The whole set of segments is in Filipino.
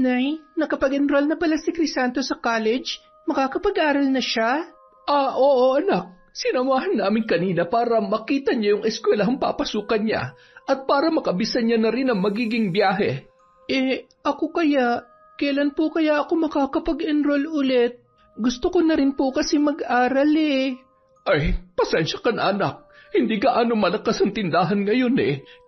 Nay, nakapag-enroll na pala si Crisanto sa college? Makakapag-aral na siya? Oo anak. Sinamahan namin kanina para makita niya yung eskwelahang papasukan niya at para makabisan niya na rin ang magiging biyahe. Ako kaya, kailan po kaya ako makakapag-enroll ulit? Gusto ko na rin po kasi mag-aral eh. Ay, pasensya ka na anak. Hindi gaano malakas ang tindahan ngayon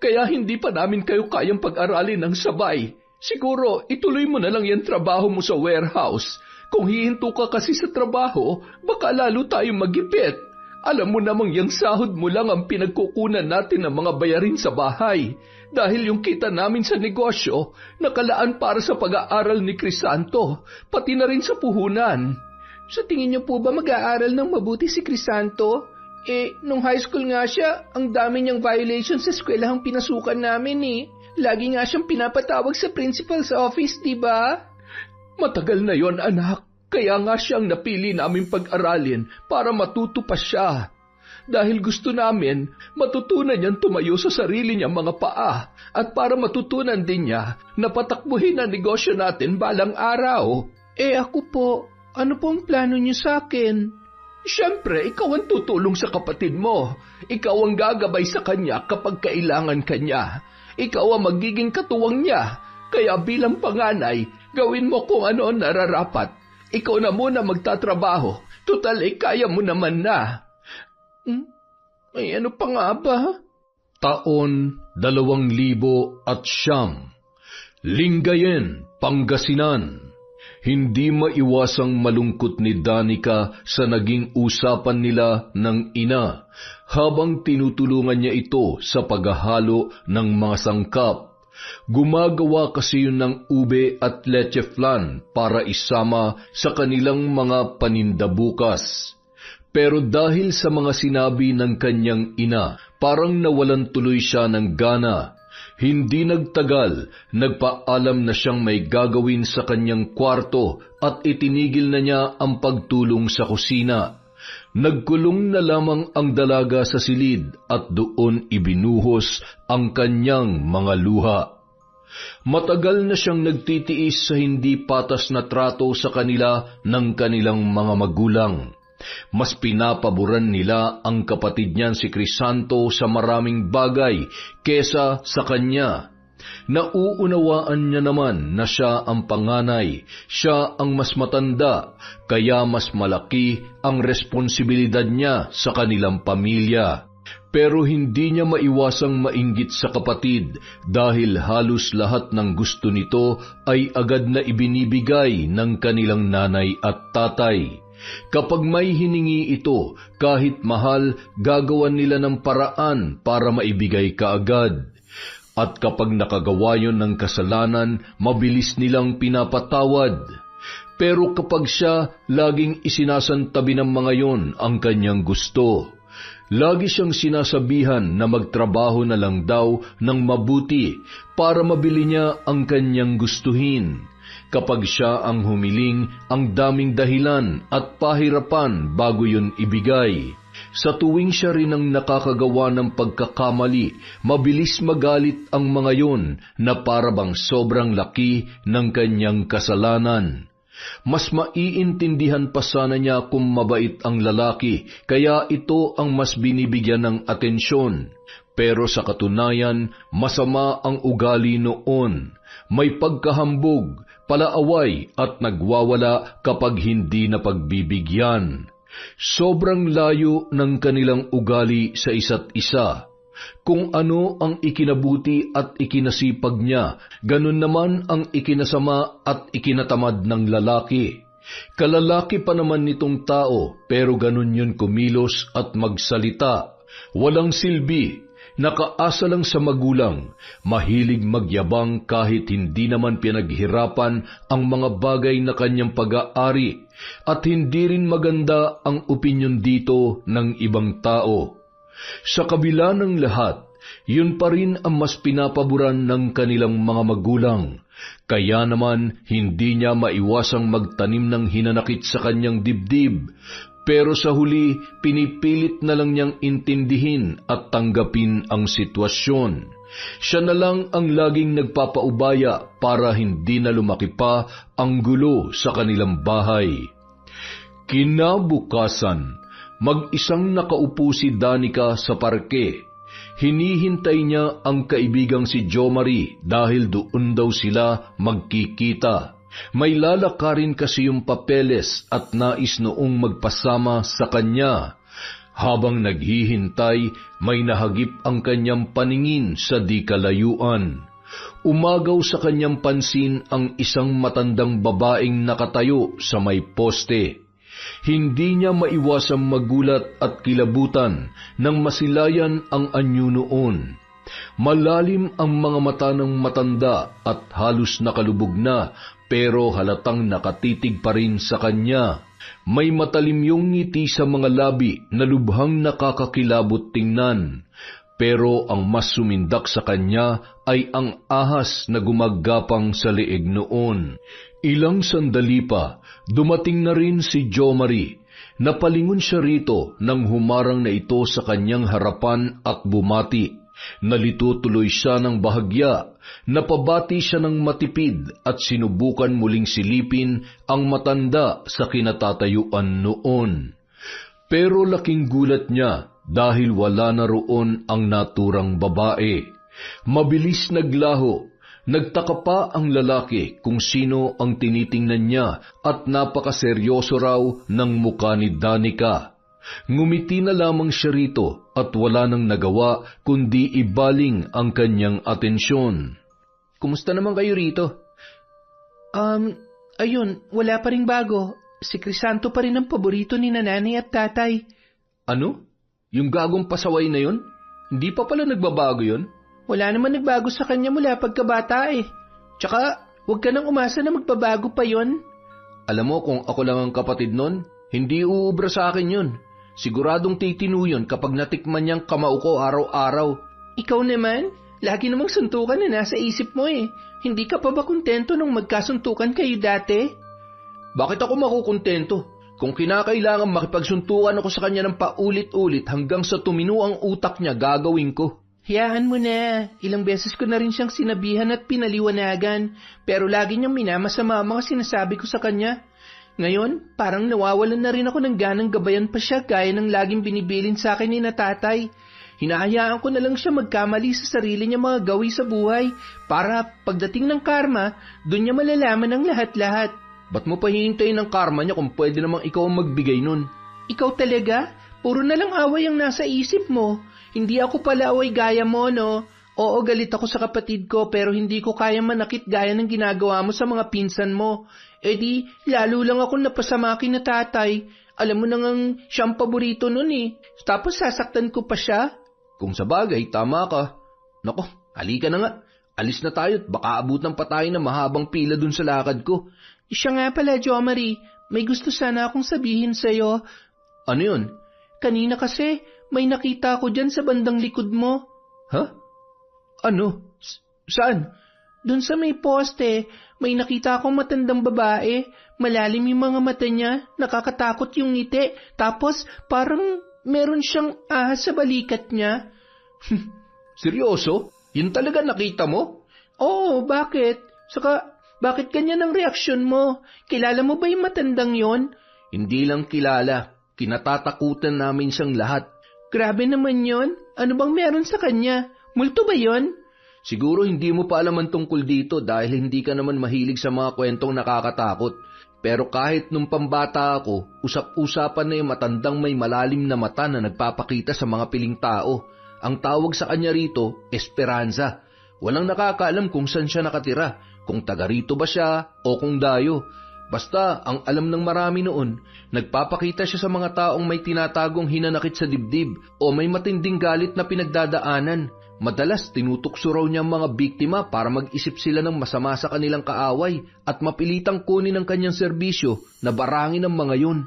kaya hindi pa namin kayo kayang pag-aralin ng sabay. Siguro, ituloy mo na lang yung trabaho mo sa warehouse. Kung hihinto ka kasi sa trabaho, baka lalo tayong magipit. Alam mo namang yung sahod mo lang ang pinagkukunan natin ng mga bayarin sa bahay. Dahil yung kita namin sa negosyo, nakalaan para sa pag-aaral ni Crisanto, pati na rin sa puhunan. Sa tingin niyo po ba mag-aaral ng mabuti si Crisanto? Nung high school nga siya, ang dami niyang violations sa eskwelahang pinasukan namin Lagi nga siyang pinapatawag sa principal's office, di ba? Matagal na yon anak. Kaya nga siyang napili namin pag-aralin para matuto pa siya. Dahil gusto namin matutunan niyang tumayo sa sarili niyang mga paa at para matutunan din niya na patakbuhin ang negosyo natin balang araw. Ako po, ano pong plano niyo sa akin? Siyempre, ikaw ang tutulong sa kapatid mo. Ikaw ang gagabay sa kanya kapag kailangan kanya. Ikaw ang magiging katuwang niya. Kaya bilang panganay, gawin mo kung ano ang nararapat. Ikaw na muna magtatrabaho. Tutal kaya mo naman na. Ay ano pa nga ba? Taon 2009, Lingayen, Pangasinan. Hindi maiwasang malungkot ni Danica sa naging usapan nila ng ina habang tinutulungan niya ito sa paghahalo ng mga sangkap. Gumagawa kasi yun ng ube at leche flan para isama sa kanilang mga paninda bukas. Pero dahil sa mga sinabi ng kanyang ina, parang nawalan tuloy siya ng gana. Hindi nagtagal, nagpaalam na siyang may gagawin sa kanyang kwarto at itinigil na niya ang pagtulong sa kusina. Nagkulong na lamang ang dalaga sa silid at doon ibinuhos ang kanyang mga luha. Matagal na siyang nagtitiis sa hindi patas na trato sa kanila ng kanilang mga magulang. Mas pinapaboran nila ang kapatid niyan si Crisanto sa maraming bagay kesa sa kanya. Nauunawaan niya naman na siya ang panganay, siya ang mas matanda, kaya mas malaki ang responsibilidad niya sa kanilang pamilya. Pero hindi niya maiwasang mainggit sa kapatid dahil halos lahat ng gusto nito ay agad na ibinibigay ng kanilang nanay at tatay. Kapag may hiningi ito, kahit mahal, gagawan nila ng paraan para maibigay kaagad. At kapag nakagawa yon ng kasalanan, mabilis nilang pinapatawad. Pero kapag siya, laging isinasantabi ng mga yon ang kanyang gusto. Lagi siyang sinasabihan na magtrabaho na lang daw ng mabuti para mabili niya ang kanyang gustuhin. Kapag siya ang humiling, ang daming dahilan at pahirapan bago yun ibigay. Sa tuwing siya rin ang nakakagawa ng pagkakamali, mabilis magalit ang mga yon na parabang sobrang laki ng kanyang kasalanan. Mas maiintindihan pa sana niya kung mabait ang lalaki, kaya ito ang mas binibigyan ng atensyon. Pero sa katunayan, masama ang ugali noon. May pagkahambog, palaaway at nagwawala kapag hindi na pagbibigyan. Sobrang layo ng kanilang ugali sa isa't isa. Kung ano ang ikinabuti at ikinasipag niya, ganun naman ang ikinasama at ikinatamad ng lalaki. Kalalaki pa naman nitong tao, pero ganun yun kumilos at magsalita. Walang silbi, nakaasa lang sa magulang, mahilig magyabang kahit hindi naman pinaghirapan ang mga bagay na kanyang pag-aari, at hindi rin maganda ang opinyon dito ng ibang tao. Sa kabila ng lahat, yun pa rin ang mas pinapaboran ng kanilang mga magulang. Kaya naman, hindi niya maiwasang magtanim ng hinanakit sa kanyang dibdib. Pero sa huli, pinipilit na lang niyang intindihin at tanggapin ang sitwasyon. Siya na lang ang laging nagpapaubaya para hindi na lumaki pa ang gulo sa kanilang bahay. Kinabukasan, mag-isang nakaupo si Danica sa parke. Hinihintay niya ang kaibigang si Jomari dahil doon daw sila magkikita. May lalakarin kasi yung papeles at nais noong magpasama sa kanya. Habang naghihintay, may nahagip ang kanyang paningin sa di kalayuan. Umagaw sa kanyang pansin ang isang matandang babaeng nakatayo sa may poste. Hindi niya maiwasang magulat at kilabutan nang masilayan ang anyo noon. Malalim ang mga mata ng matanda at halos nakalubog na, pero halatang nakatitig pa rin sa kanya. May matalim yung ngiti sa mga labi na lubhang nakakakilabot tingnan. Pero ang mas sumindak sa kanya ay ang ahas na gumagapang sa leeg noon. Ilang sandali pa, dumating na rin si Jomari. Napalingon siya rito nang humarang na ito sa kanyang harapan at bumati. Nalito tuloy siya ng bahagya. Napabati siya ng matipid at sinubukan muling silipin ang matanda sa kinatatayuan noon. Pero laking gulat niya dahil wala na roon ang naturang babae. Mabilis naglaho. Nagtaka pa ang lalaki kung sino ang tinitingnan niya at napakaseryoso raw ng mukha ni Danica. Ngumiti na lamang siya rito at wala nang nagawa kundi ibaling ang kanyang atensyon. Kumusta naman kayo rito? Ayun, wala pa ring bago. Si Crisanto pa rin ang paborito ni nanay at tatay. Ano? Yung gagong pasaway na yun? Hindi pa pala nagbabago yun? Wala naman nagbago sa kanya mula pagkabata eh. Tsaka, huwag ka nang umasa na magbabago pa yon. Alam mo, kung ako lang ang kapatid nun, hindi uubra sa akin yun. Siguradong titino yun kapag natikman niyang kamao ko araw-araw. Ikaw naman, lagi namang suntukan na nasa isip mo eh. Hindi ka pa ba kontento nung magkasuntukan kayo dati? Bakit ako makukontento? Kung kinakailangan makipagsuntukan ako sa kanya ng paulit-ulit hanggang sa tumino ang utak niya, gagawin ko. Hayaan mo na. Ilang beses ko na rin siyang sinabihan at pinaliwanagan, pero lagi niyang minamasama ang mga sinasabi ko sa kanya. Ngayon, parang nawawalan na rin ako ng ganang gabayan pa siya gaya ng laging binibilin sa akin ni na tatay. Hinahayaan ko na lang siya magkamali sa sarili niya mga gawi sa buhay para pagdating ng karma, doon niya malalaman ang lahat-lahat. Ba't mo pa hihintayin ng karma niya kung pwede namang ikaw ang magbigay nun? Ikaw talaga? Puro na lang away ang nasa isip mo. Hindi ako pala away gaya mo, no? Oo, galit ako sa kapatid ko pero hindi ko kaya manakit gaya ng ginagawa mo sa mga pinsan mo. E di, lalo lang ako napasama na tatay. Alam mo nang siyang paborito nun eh. Tapos sasaktan ko pa siya. Kung sa bagay, tama ka. Nako, halika na nga. Alis na tayo't baka abutan pa tayo ng mahabang pila dun sa lakad ko. Siya nga pala, Jomari. May gusto sana akong sabihin sa'yo. Ano yun? Kanina kasi, may nakita ko dyan sa bandang likod mo. Ha? Ano? Saan? Doon sa may poste, may nakita akong matandang babae. Malalim yung mga mata niya, nakakatakot yung ngiti. Tapos parang meron siyang ahas sa balikat niya. Seryoso? Yun talaga nakita mo? Oo, bakit? Saka, bakit ganyan ang reaksyon mo? Kilala mo ba yung matandang yon? Hindi lang kilala. Kinatatakutan namin siyang lahat. Grabe naman yon. Ano bang meron sa kanya? Multo ba yon? Siguro hindi mo pa alam ang tungkol dito dahil hindi ka naman mahilig sa mga kwentong nakakatakot. Pero kahit nung pambata ako, usap-usapan na yung matandang may malalim na mata na nagpapakita sa mga piling tao. Ang tawag sa kanya rito, Esperanza. Walang nakakaalam kung saan siya nakatira, kung taga rito ba siya o kung dayo. Basta, ang alam ng marami noon, nagpapakita siya sa mga taong may tinatagong hinanakit sa dibdib o may matinding galit na pinagdadaanan. Madalas tinutukso raw niya ang mga biktima para mag-isip sila ng masama sa kanilang kaaway at mapilitang kunin ang kanyang serbisyo na barangin ang mga yun.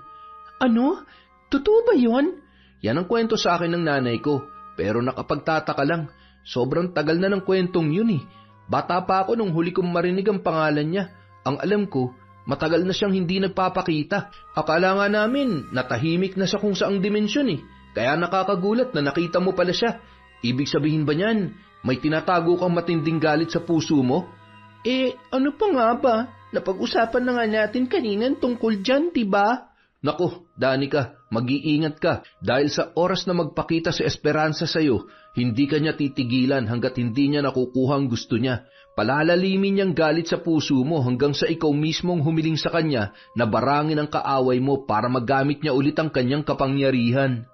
Ano? Totoo ba yun? Yan ang kwento sa akin ng nanay ko, pero nakapagtataka lang. Sobrang tagal na ng kwentong yun eh. Bata pa ako nung huli kong marinig ang pangalan niya. Ang alam ko, matagal na siyang hindi nagpapakita. Akala nga namin, natahimik na siya kung saang dimensyon eh. Kaya nakakagulat na nakita mo pala siya. Ibig sabihin ba niyan, May tinatago kang matinding galit sa puso mo? Ano pa nga ba? Napag-usapan na nga natin kanina tungkol dyan, diba? Naku, Danica, mag-iingat ka dahil sa oras na magpakita si Esperanza sa'yo, hindi ka niya titigilan hanggat hindi niya nakukuha ang gusto niya. Palalalimin niyang galit sa puso mo hanggang sa ikaw mismong humiling sa kanya na barangin ang kaaway mo para magamit niya ulit ang kanyang kapangyarihan.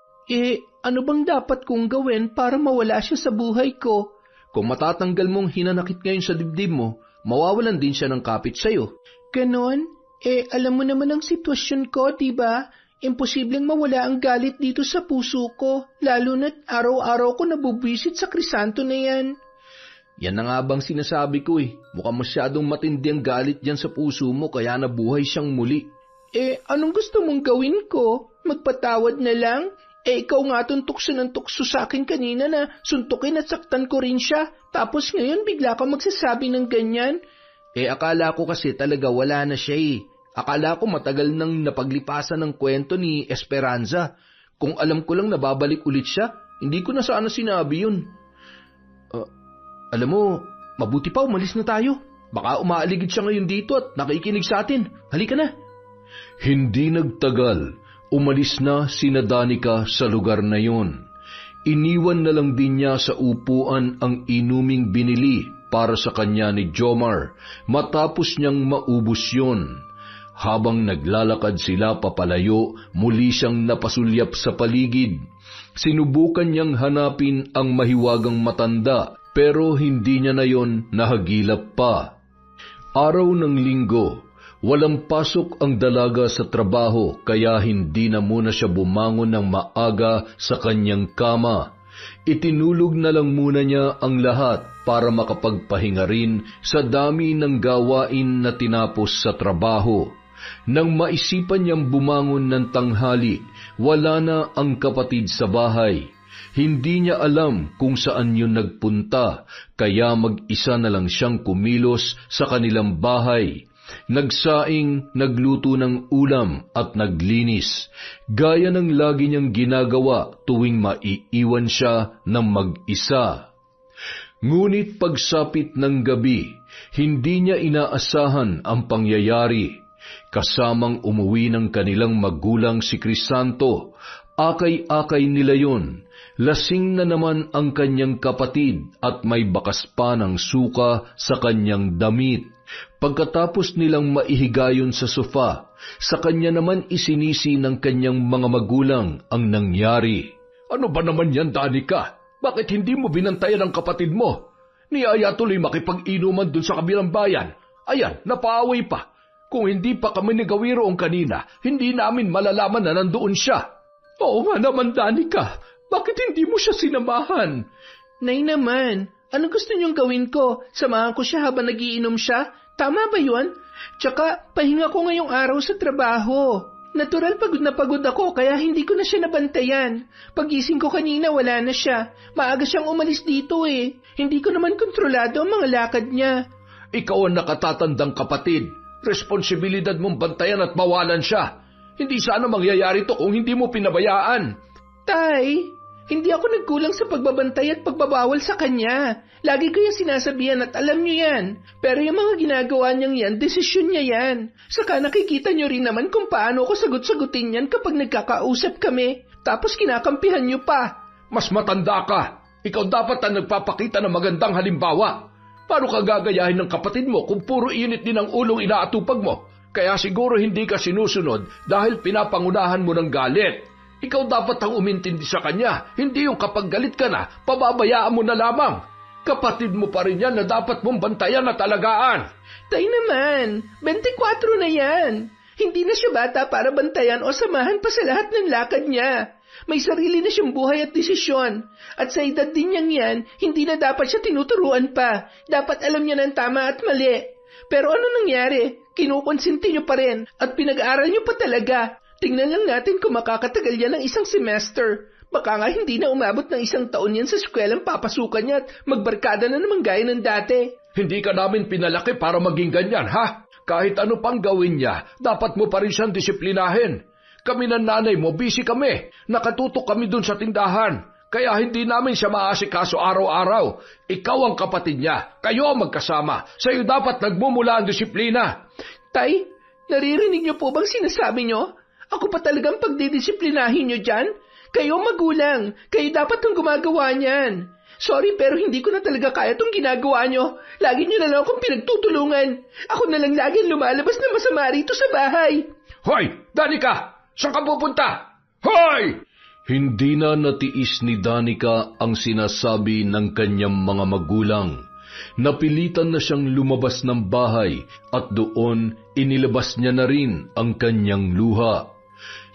Ano bang dapat kong gawin para mawala siya sa buhay ko? Kung matatanggal mong hinanakit ngayon sa dibdib mo, mawawalan din siya ng kapit sa'yo. Ganon? Alam mo naman ang sitwasyon ko, diba? Imposibleng mawala ang galit dito sa puso ko, lalo na't araw-araw ko nabubwisit sa Crisanto na yan. Yan na nga bang sinasabi ko Mukhang masyadong matindi ang galit dyan sa puso mo kaya nabuhay siyang muli. Anong gusto mong gawin ko? Magpatawad na lang? Ikaw nga tukso ng tukso sa akin kanina na suntukin at saktan ko rin siya. Tapos ngayon bigla ka magsasabi ng ganyan? Akala ko kasi talaga wala na siya Akala ko matagal nang napaglipasan ng kwento ni Esperanza. Kung alam ko lang nababalik ulit siya, hindi ko na sana sinabi yun. Alam mo, mabuti pa umalis na tayo. Baka umaaligid siya ngayon dito at nakikinig sa atin. Halika na. Hindi nagtagal. Umalis na sina Danica sa lugar na yon. Iniwan na lang din niya sa upuan ang inuming binili para sa kanya ni Jomar matapos niyang maubos yon. Habang naglalakad sila papalayo, muli siyang napasulyap sa paligid. Sinubukan niyang hanapin ang mahiwagang matanda pero hindi niya na yon nahagilap pa. Araw ng linggo. Walang pasok ang dalaga sa trabaho kaya hindi na muna siya bumangon ng maaga sa kanyang kama. Itinulog na lang muna niya ang lahat para makapagpahinga rin sa dami ng gawain na tinapos sa trabaho. Nang maisipan niyang bumangon ng tanghali, wala na ang kapatid sa bahay. Hindi niya alam kung saan yun nagpunta kaya mag-isa na lang siyang kumilos sa kanilang bahay. Nagsaing, nagluto ng ulam at naglinis, gaya ng lagi niyang ginagawa tuwing maiiwan siya ng mag-isa. Ngunit pagsapit ng gabi, hindi niya inaasahan ang pangyayari. Kasamang umuwi ng kanilang magulang si Crisanto, akay-akay nila yon. Lasing na naman ang kanyang kapatid at may bakas pa ng suka sa kanyang damit. Pagkatapos nilang maihigayon sa sofa, sa kanya naman isinisi ng kanyang mga magulang ang nangyari. Ano ba naman yan, Danica? Bakit hindi mo binantayan ang kapatid mo? Niyaya tuloy makipag-inuman dun sa kabilang bayan. Ayan, napaaway pa. Kung hindi pa kami ni Gawiroong kanina, hindi namin malalaman na nandoon siya. Oo nga naman, Danica. Bakit hindi mo siya sinamahan? Nay naman, ano gusto niyong gawin ko? Samahan ko siya habang nagiinom siya? Tama ba yun? Tsaka, pahinga ko ngayong araw sa trabaho. Natural pagod na ako kaya hindi ko na siya nabantayan. Pagising ko kanina wala na siya. Maaga siyang umalis dito Hindi ko naman kontrolado ang mga lakad niya. Ikaw ang nakatatandang kapatid. Responsibilidad mong bantayan at mawalan siya. Hindi sana mangyayari to kung hindi mo pinabayaan. Tay, hindi ako nagkulang sa pagbabantay at pagbabawal sa kanya. Lagi ko yung sinasabihan at alam niyo yan. Pero yung mga ginagawa niyang yan, desisyon niya yan. Saka nakikita niyo rin naman kung paano ko sagot-sagutin yan kapag nagkakausap kami. Tapos kinakampihan niyo pa. Mas matanda ka. Ikaw dapat ang nagpapakita ng magandang halimbawa. Paano ka gagayahin ng kapatid mo kung puro init din ang ulong inaatupag mo? Kaya siguro hindi ka sinusunod dahil pinapangunahan mo ng galit. Ikaw dapat ang umintindi sa kanya, hindi yung kapag galit ka na, pababayaan mo na lamang. Kapatid mo pa rin yan na dapat mong bantayan at alagaan. Tay naman, 24 na yan. Hindi na siya bata para bantayan o samahan pa sa lahat ng lakad niya. May sarili na siyang buhay at desisyon. At sa edad din niyang yan, hindi na dapat siya tinuturuan pa. Dapat alam niya ng tama at mali. Pero ano nangyari? Kinukonsinti niyo pa rin at pinag-aaral niyo pa talaga. Tingnan lang natin kung makakatagal yan ng isang semester. Baka nga hindi na umabot ng 1 taon yan sa eskwelang papasukan niya at magbarkada na naman gaya ng dati. Hindi ka namin pinalaki para maging ganyan, ha? Kahit ano pang gawin niya, dapat mo pa rin siyang disiplinahin. Kami ng nanay mo, busy kami. Nakatutok kami dun sa tindahan. kaya hindi namin siya maasikaso araw-araw. Ikaw ang kapatid niya, kayo ang magkasama. Sa'yo dapat nagmumula ang disiplina. Tay, naririnig niyo po bang sinasabi niyo? Ako pa talagang pagdidisiplinahin niyo dyan? Kayo magulang, kayo dapat ang gumagawa niyan. Sorry pero hindi ko na talaga kaya itong ginagawa niyo. Lagi niyo na lang akong pinagtutulungan. Ako na lang lagi lumalabas na masama rito sa bahay. Hoy, Danica! Saan ka pupunta? Hoy! Hindi na natiis ni Danica ang sinasabi ng kanyang mga magulang. Napilitan na siyang lumabas ng bahay at doon inilabas niya na rin ang kanyang luha.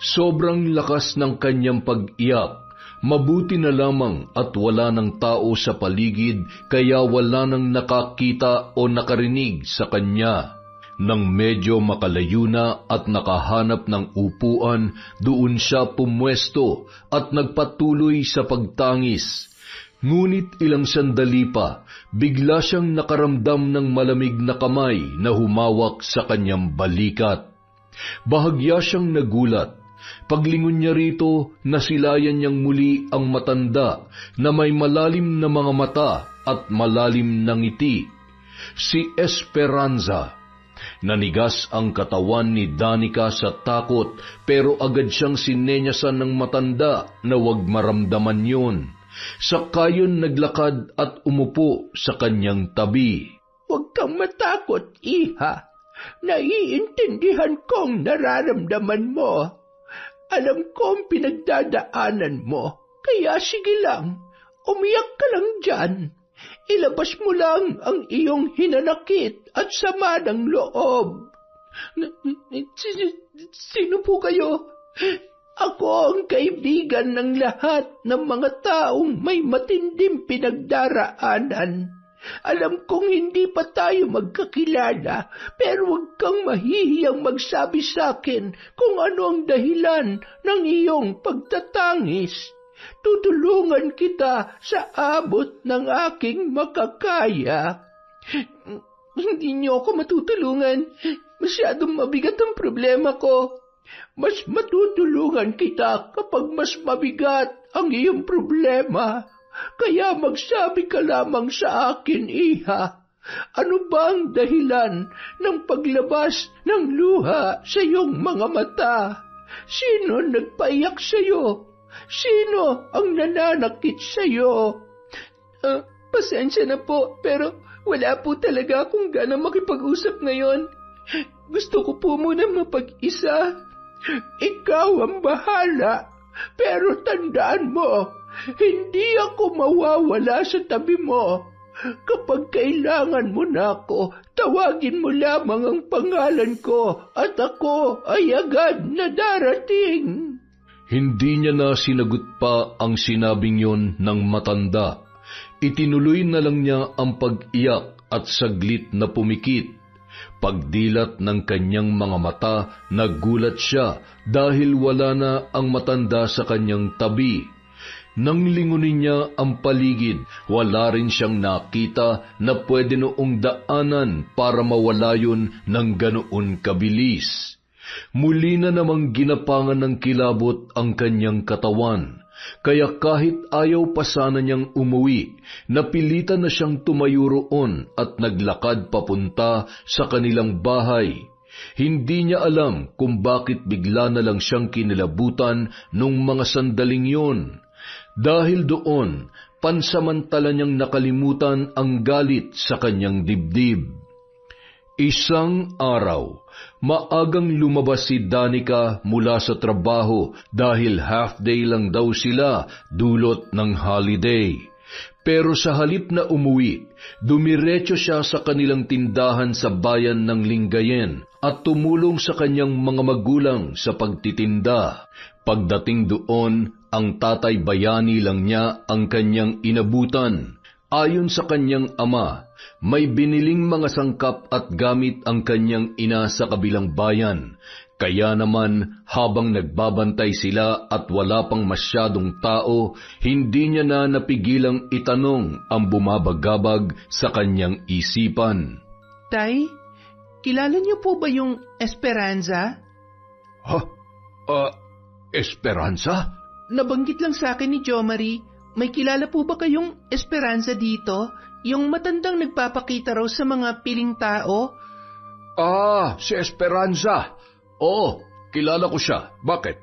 Sobrang lakas ng kanyang pag-iyak. Mabuti na lamang at wala ng tao sa paligid kaya wala nang nakakita o nakarinig sa kanya. Nang medyo makalayo na at nakahanap ng upuan, doon siya pumwesto at nagpatuloy sa pagtangis. Ngunit ilang sandali pa, bigla siyang nakaramdam ng malamig na kamay na humawak sa kanyang balikat. Bahagya siyang nagulat. Paglingon niya rito, nasilayan niyang muli ang matanda na may malalim na mga mata at malalim na ngiti. Si Esperanza. Nanigas ang katawan ni Danica sa takot pero agad siyang sinenyasan ng matanda na huwag maramdaman yun. Saka yun naglakad at umupo sa kanyang tabi. Huwag kang matakot, iha. Naiintindihan kong nararamdaman mo. Alam kong pinagdadaanan mo, kaya sige lang, umiyak ka lang dyan. Ilabas mo lang ang iyong hinanakit at sama ng loob. Sino po kayo? Ako ang kaibigan ng lahat ng mga taong may matinding pinagdaraanan. Alam kong hindi pa tayo magkakilala, pero huwag kang mahihiyang magsabi sa akin kung ano ang dahilan ng iyong pagtatangis. Tutulungan kita sa abot ng aking makakaya. Hindi niyo ako matutulungan. Masyadong mabigat ang problema ko. Mas matutulungan kita kapag mas mabigat ang iyong problema. Kaya magsabi ka lamang sa akin, iha. Ano ba ang dahilan ng paglabas ng luha sa iyong mga mata? Sino nagpaiyak sa iyo? Sino ang nananakit sa iyo? Pasensya na po, pero wala po talaga akong gana makipag-usap ngayon. Gusto ko po muna mapag-isa. Ikaw ang bahala, pero tandaan mo, hindi ako mawawala sa tabi mo. Kapag kailangan mo na ako, tawagin mo lamang ang pangalan ko at ako ay agad na darating. Hindi niya na sinagot pa ang sinabing yon ng matanda. Itinuloy na lang niya ang pag-iyak at saglit na pumikit. Pagdilat ng kanyang mga mata, nagulat siya dahil wala na ang matanda sa kanyang tabi. Nang lingunin niya ang paligid, wala rin siyang nakita na pwede noong daanan para mawala yun ng ganoon kabilis. Muli na namang ginapangan ng kilabot ang kanyang katawan, kaya kahit ayaw pa sana niyang umuwi, napilitan na siyang tumayo roon at naglakad papunta sa kanilang bahay. Hindi niya alam kung bakit bigla na lang siyang kinilabutan nung mga sandaling yun. Dahil doon, pansamantala niyang nakalimutan ang galit sa kanyang dibdib. Isang araw, maagang lumabas si Danica mula sa trabaho dahil half-day lang daw sila dulot ng holiday. Pero sa halip na umuwi, dumiretso siya sa kanilang tindahan sa bayan ng Lingayen at tumulong sa kanyang mga magulang sa pagtitinda. Pagdating doon, ang tatay bayani lang niya ang kanyang inabutan. Ayon sa kanyang ama, may biniling mga sangkap at gamit ang kanyang ina sa kabilang bayan. Kaya naman, habang nagbabantay sila at wala pang masyadong tao, hindi niya na napigilang itanong ang bumabagabag sa kanyang isipan. Tay, kilala niyo po ba yung Esperanza? Esperanza? Nabanggit lang sa akin ni Jo Marie. may kilala po ba kayong Esperanza dito? Yung matandang nagpapakita raw sa mga piling tao? Si Esperanza. Oo, kilala ko siya. Bakit?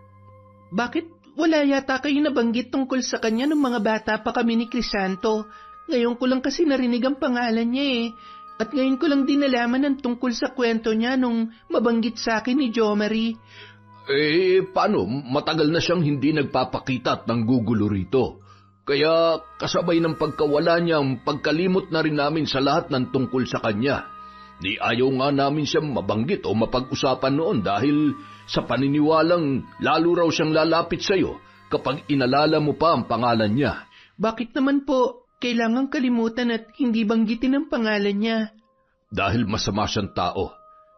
Bakit wala yata kayo nabanggit tungkol sa kanya nung mga bata pa kami ni Crisanto? Ngayon ko lang kasi narinig ang pangalan niya eh. At ngayon ko lang din nalaman ng tungkol sa kwento niya nung mabanggit sa akin ni Jo Marie. Paano? Matagal na siyang hindi nagpapakita at nanggugulo rito. Kaya kasabay ng pagkawala niya, pagkalimot na rin namin sa lahat ng tungkol sa kanya. Di ayaw nga namin siyang mabanggit o mapag-usapan noon dahil sa paniniwalang lalo raw siyang lalapit sa'yo kapag inalala mo pa ang pangalan niya. Bakit naman po kailangang kalimutan at hindi banggitin ang pangalan niya? Dahil masama siyang tao.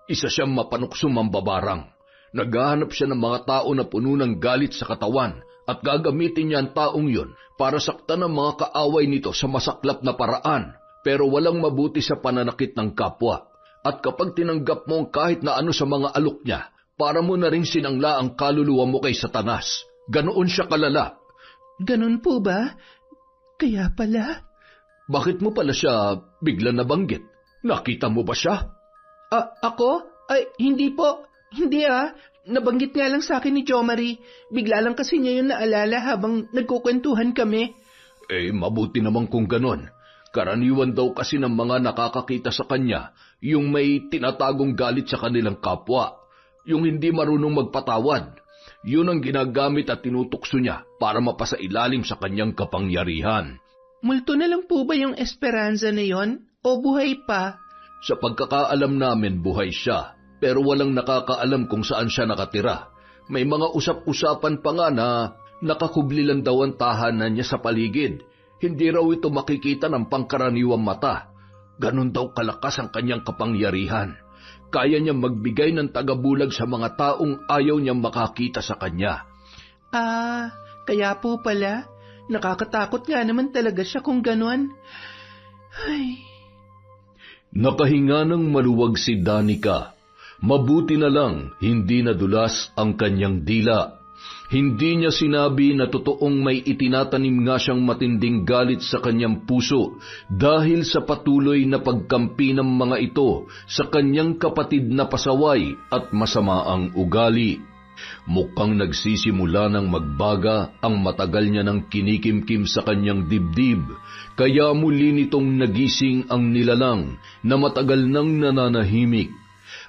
Isa siyang mapanuksong mambabarang. Naghahanap siya ng mga tao na puno ng galit sa katawan at gagamitin niya ang taong yun para saktan ang mga kaaway nito sa masaklap na paraan, pero walang mabuti sa pananakit ng kapwa. At kapag tinanggap mo kahit na ano sa mga alok niya, para mo na rin sinangla ang kaluluwa mo kay Satanas. Ganoon siya kalala. Ganon po ba? Kaya pala? Bakit mo pala siya bigla nabanggit? Nakita mo ba siya? Ako? Ay, hindi po. Hindi Nabanggit nga lang sa akin ni Jo Marie. Bigla lang kasi niya yun naalala habang nagkukwentuhan kami. Mabuti naman kung ganon. Karaniwan daw kasi ng mga nakakakita sa kanya yung may tinatagong galit sa kanilang kapwa. Yung hindi marunong magpatawad. Yun ang ginagamit at tinutukso niya para mapasailalim sa kanyang kapangyarihan. Multo na lang po ba yung Esperanza na yon? O buhay pa? Sa pagkakaalam namin, buhay siya. Pero walang nakakaalam kung saan siya nakatira. May mga usap-usapan pa nga na nakakublilan daw ang tahanan niya sa paligid. Hindi raw ito makikita ng pangkaraniwang mata. Ganon daw kalakas ang kanyang kapangyarihan. Kaya niya magbigay ng tagabulag sa mga taong ayaw niyang makakita sa kanya. Kaya po pala. Nakakatakot nga naman talaga siya kung ganon. Ay. Nakahinga ng maluwag si Danica. Mabuti na lang hindi nadulas ang kanyang dila. Hindi niya sinabi na totoong may itinatanim nga siyang matinding galit sa kanyang puso dahil sa patuloy na pagkampi ng mga ito sa kanyang kapatid na pasaway at masamaang ugali. Mukhang nagsisimula ng magbaga ang matagal niya ng kinikimkim sa kanyang dibdib, kaya muli nitong nagising ang nilalang na matagal nang nananahimik.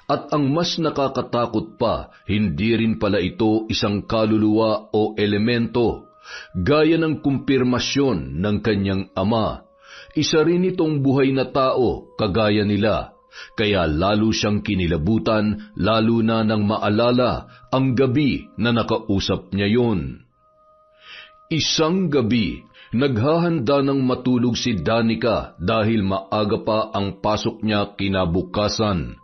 At ang mas nakakatakot pa, hindi rin pala ito isang kaluluwa o elemento, gaya ng kumpirmasyon ng kanyang ama. Isa rin itong buhay na tao, kagaya nila, kaya lalo siyang kinilabutan, lalo na nang maalala ang gabi na nakausap niya yon. Isang gabi, naghahanda ng matulog si Danica dahil maaga pa ang pasok niya kinabukasan.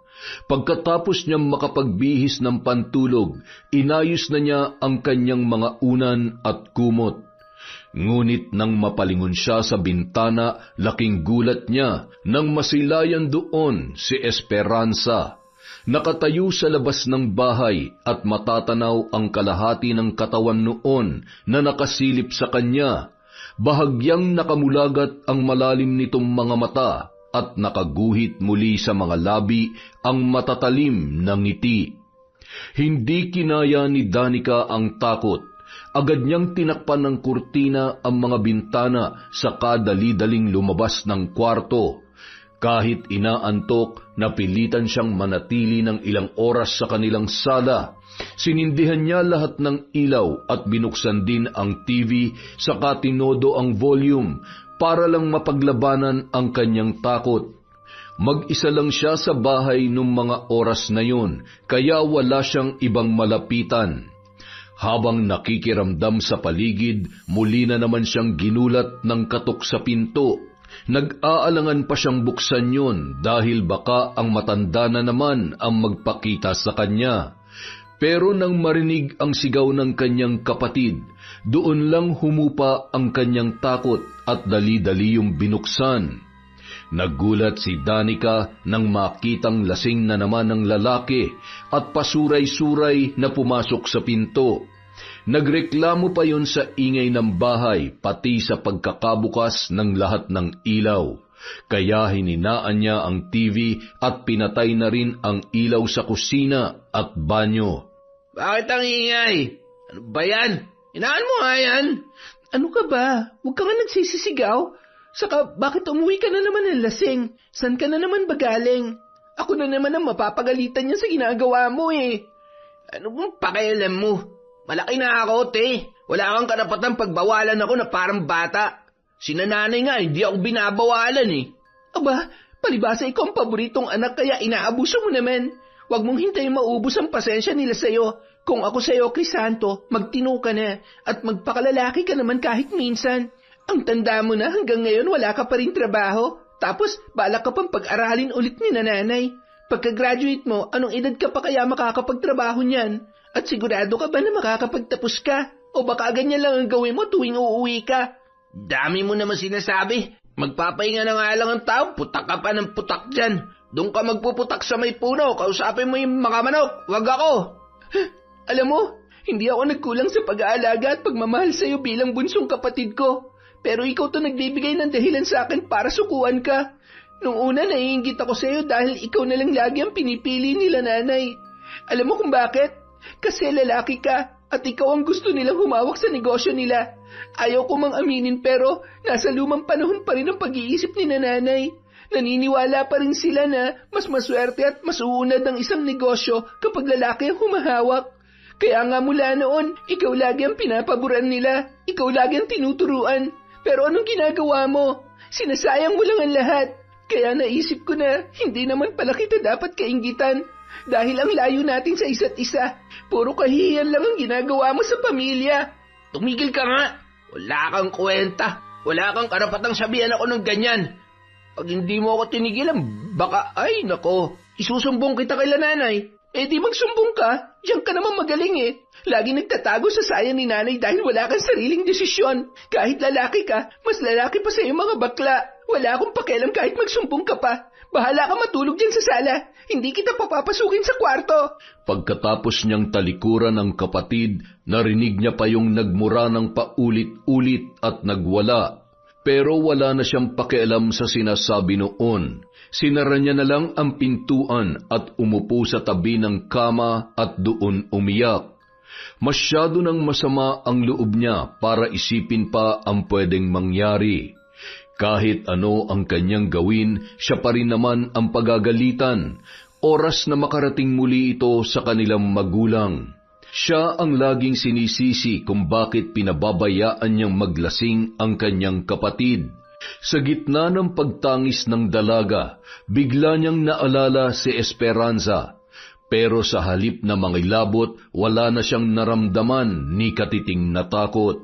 Pagkatapos niyang makapagbihis ng pantulog, inayos na niya ang kanyang mga unan at kumot. Ngunit nang mapalingon siya sa bintana, laking gulat niya nang masilayan doon si Esperanza. Nakatayo sa labas ng bahay at matatanaw ang kalahati ng katawan noon na nakasilip sa kanya. Bahagyang nakamulagat ang malalim nitong mga mata at nakaguhit muli sa mga labi ang matatalim na ngiti. Hindi kinaya ni Danica ang takot. Agad niyang tinakpan ng kurtina ang mga bintana saka dali-daling lumabas ng kwarto. Kahit inaantok, napilitan siyang manatili ng ilang oras sa kanilang sala. Sinindihan niya lahat ng ilaw at binuksan din ang TV saka tinodo ang volume para lang mapaglabanan ang kanyang takot. Mag-isa lang siya sa bahay nung mga oras na yun, kaya wala siyang ibang malapitan. Habang nakikiramdam sa paligid, muli na naman siyang ginulat ng katok sa pinto. Nag-aalangan pa siyang buksan yun dahil baka ang matanda na naman ang magpakita sa kanya. Pero nang marinig ang sigaw ng kanyang kapatid, doon lang humupa ang kanyang takot at dali-dali yung binuksan. Nagulat si Danica nang makitang lasing na naman ng lalaki at pasuray-suray na pumasok sa pinto. Nagreklamo pa yon sa ingay ng bahay pati sa pagkakabukas ng lahat ng ilaw. Kaya hininaan niya ang TV at pinatay na rin ang ilaw sa kusina at banyo. Bakit ang ingay? Ano ba yan? Inaan mo nga yan. Ano ka ba? Huwag ka nga nagsisisigaw. Saka bakit umuwi ka na naman ng lasing? San ka na naman ba galing? Ako na naman ang mapapagalitan niya sa ginagawa mo eh. Ano bang pakialam mo? Malaki na ako, te. Wala kang karapatang pagbawalan ako na parang bata. Sinananay nga, hindi ako binabawalan eh. Aba, palibasa ikaw ang paboritong anak kaya inaabuso mo naman. Huwag mong hintayin maubos ang pasensya nila sa'yo. Kung ako sa'yo, Crisanto, magtino ka na at magpakalalaki ka naman kahit minsan. Ang tanda mo na hanggang ngayon wala ka pa rin trabaho. Tapos balak ka pang pag-aralin ulit ni nanay. Pagka-graduate mo, anong edad ka pa kaya makakapagtrabaho niyan? At sigurado ka ba na makakapagtapos ka? O baka ganyan lang ang gawin mo tuwing uuwi ka? Dami mo naman sinasabi. Magpapahinga na nga lang ang tao, putak ka pa ng putak dyan. Doon ka magpuputak sa may puno, kausapin mo yung mga manok, wag ako. Alam mo, hindi ako nagkulang sa pag-aalaga at pagmamahal sa'yo bilang bunsong kapatid ko. Pero ikaw to nagbibigay ng dahilan sa akin para sukuan ka. Nung una naiinggit ako sa'yo dahil ikaw na lang lagi ang pinipili nila nanay. Alam mo kung bakit? Kasi lalaki ka at ikaw ang gusto nilang humawak sa negosyo nila. Ayaw ko mang aminin pero nasa lumang panahon pa rin ang pag-iisip ni nanay. Naniniwala pa rin sila na mas maswerte at mas uunad ang isang negosyo kapag lalaki ang humahawak. Kaya nga mula noon, ikaw lagi ang pinapaboran nila. Ikaw lagi ang tinuturuan. Pero anong ginagawa mo? Sinasayang mo lang ang lahat. Kaya naisip ko na hindi naman pala kita dapat kainggitan. Dahil ang layo natin sa isa't isa. Puro kahihiyan lang ang ginagawa mo sa pamilya. Tumigil ka nga. Wala kang kwenta. Wala kang karapatang sabihan ako ng ganyan. Pag hindi mo ako tinigilan, baka, ay nako, isusumbong kita kay nanay. Eh di magsumbong ka, diyan ka naman magaling eh. Lagi nagtatago sa saya ni nanay dahil wala kang sariling desisyon. Kahit lalaki ka, mas lalaki pa sa iyo mga bakla. Wala akong pakialam kahit magsumbong ka pa. Bahala ka matulog dyan sa sala. Hindi kita papapasukin sa kwarto. Pagkatapos niyang talikuran ng kapatid, narinig niya pa yung nagmura ng paulit-ulit at nagwala. Pero wala na siyang pakialam sa sinasabi noon. Sinara niya na lang ang pintuan at umupo sa tabi ng kama at doon umiyak. Masyado nang masama ang loob niya para isipin pa ang pwedeng mangyari. Kahit ano ang kanyang gawin, siya pa rin naman ang pagagalitan. Oras na makarating muli ito sa kanilang magulang. Siya ang laging sinisisi kung bakit pinababayaan niyang maglasing ang kanyang kapatid. Sa gitna ng pagtangis ng dalaga, bigla niyang naalala si Esperanza. Pero sa halip na mangilabot, wala na siyang naramdaman ni katiting na takot.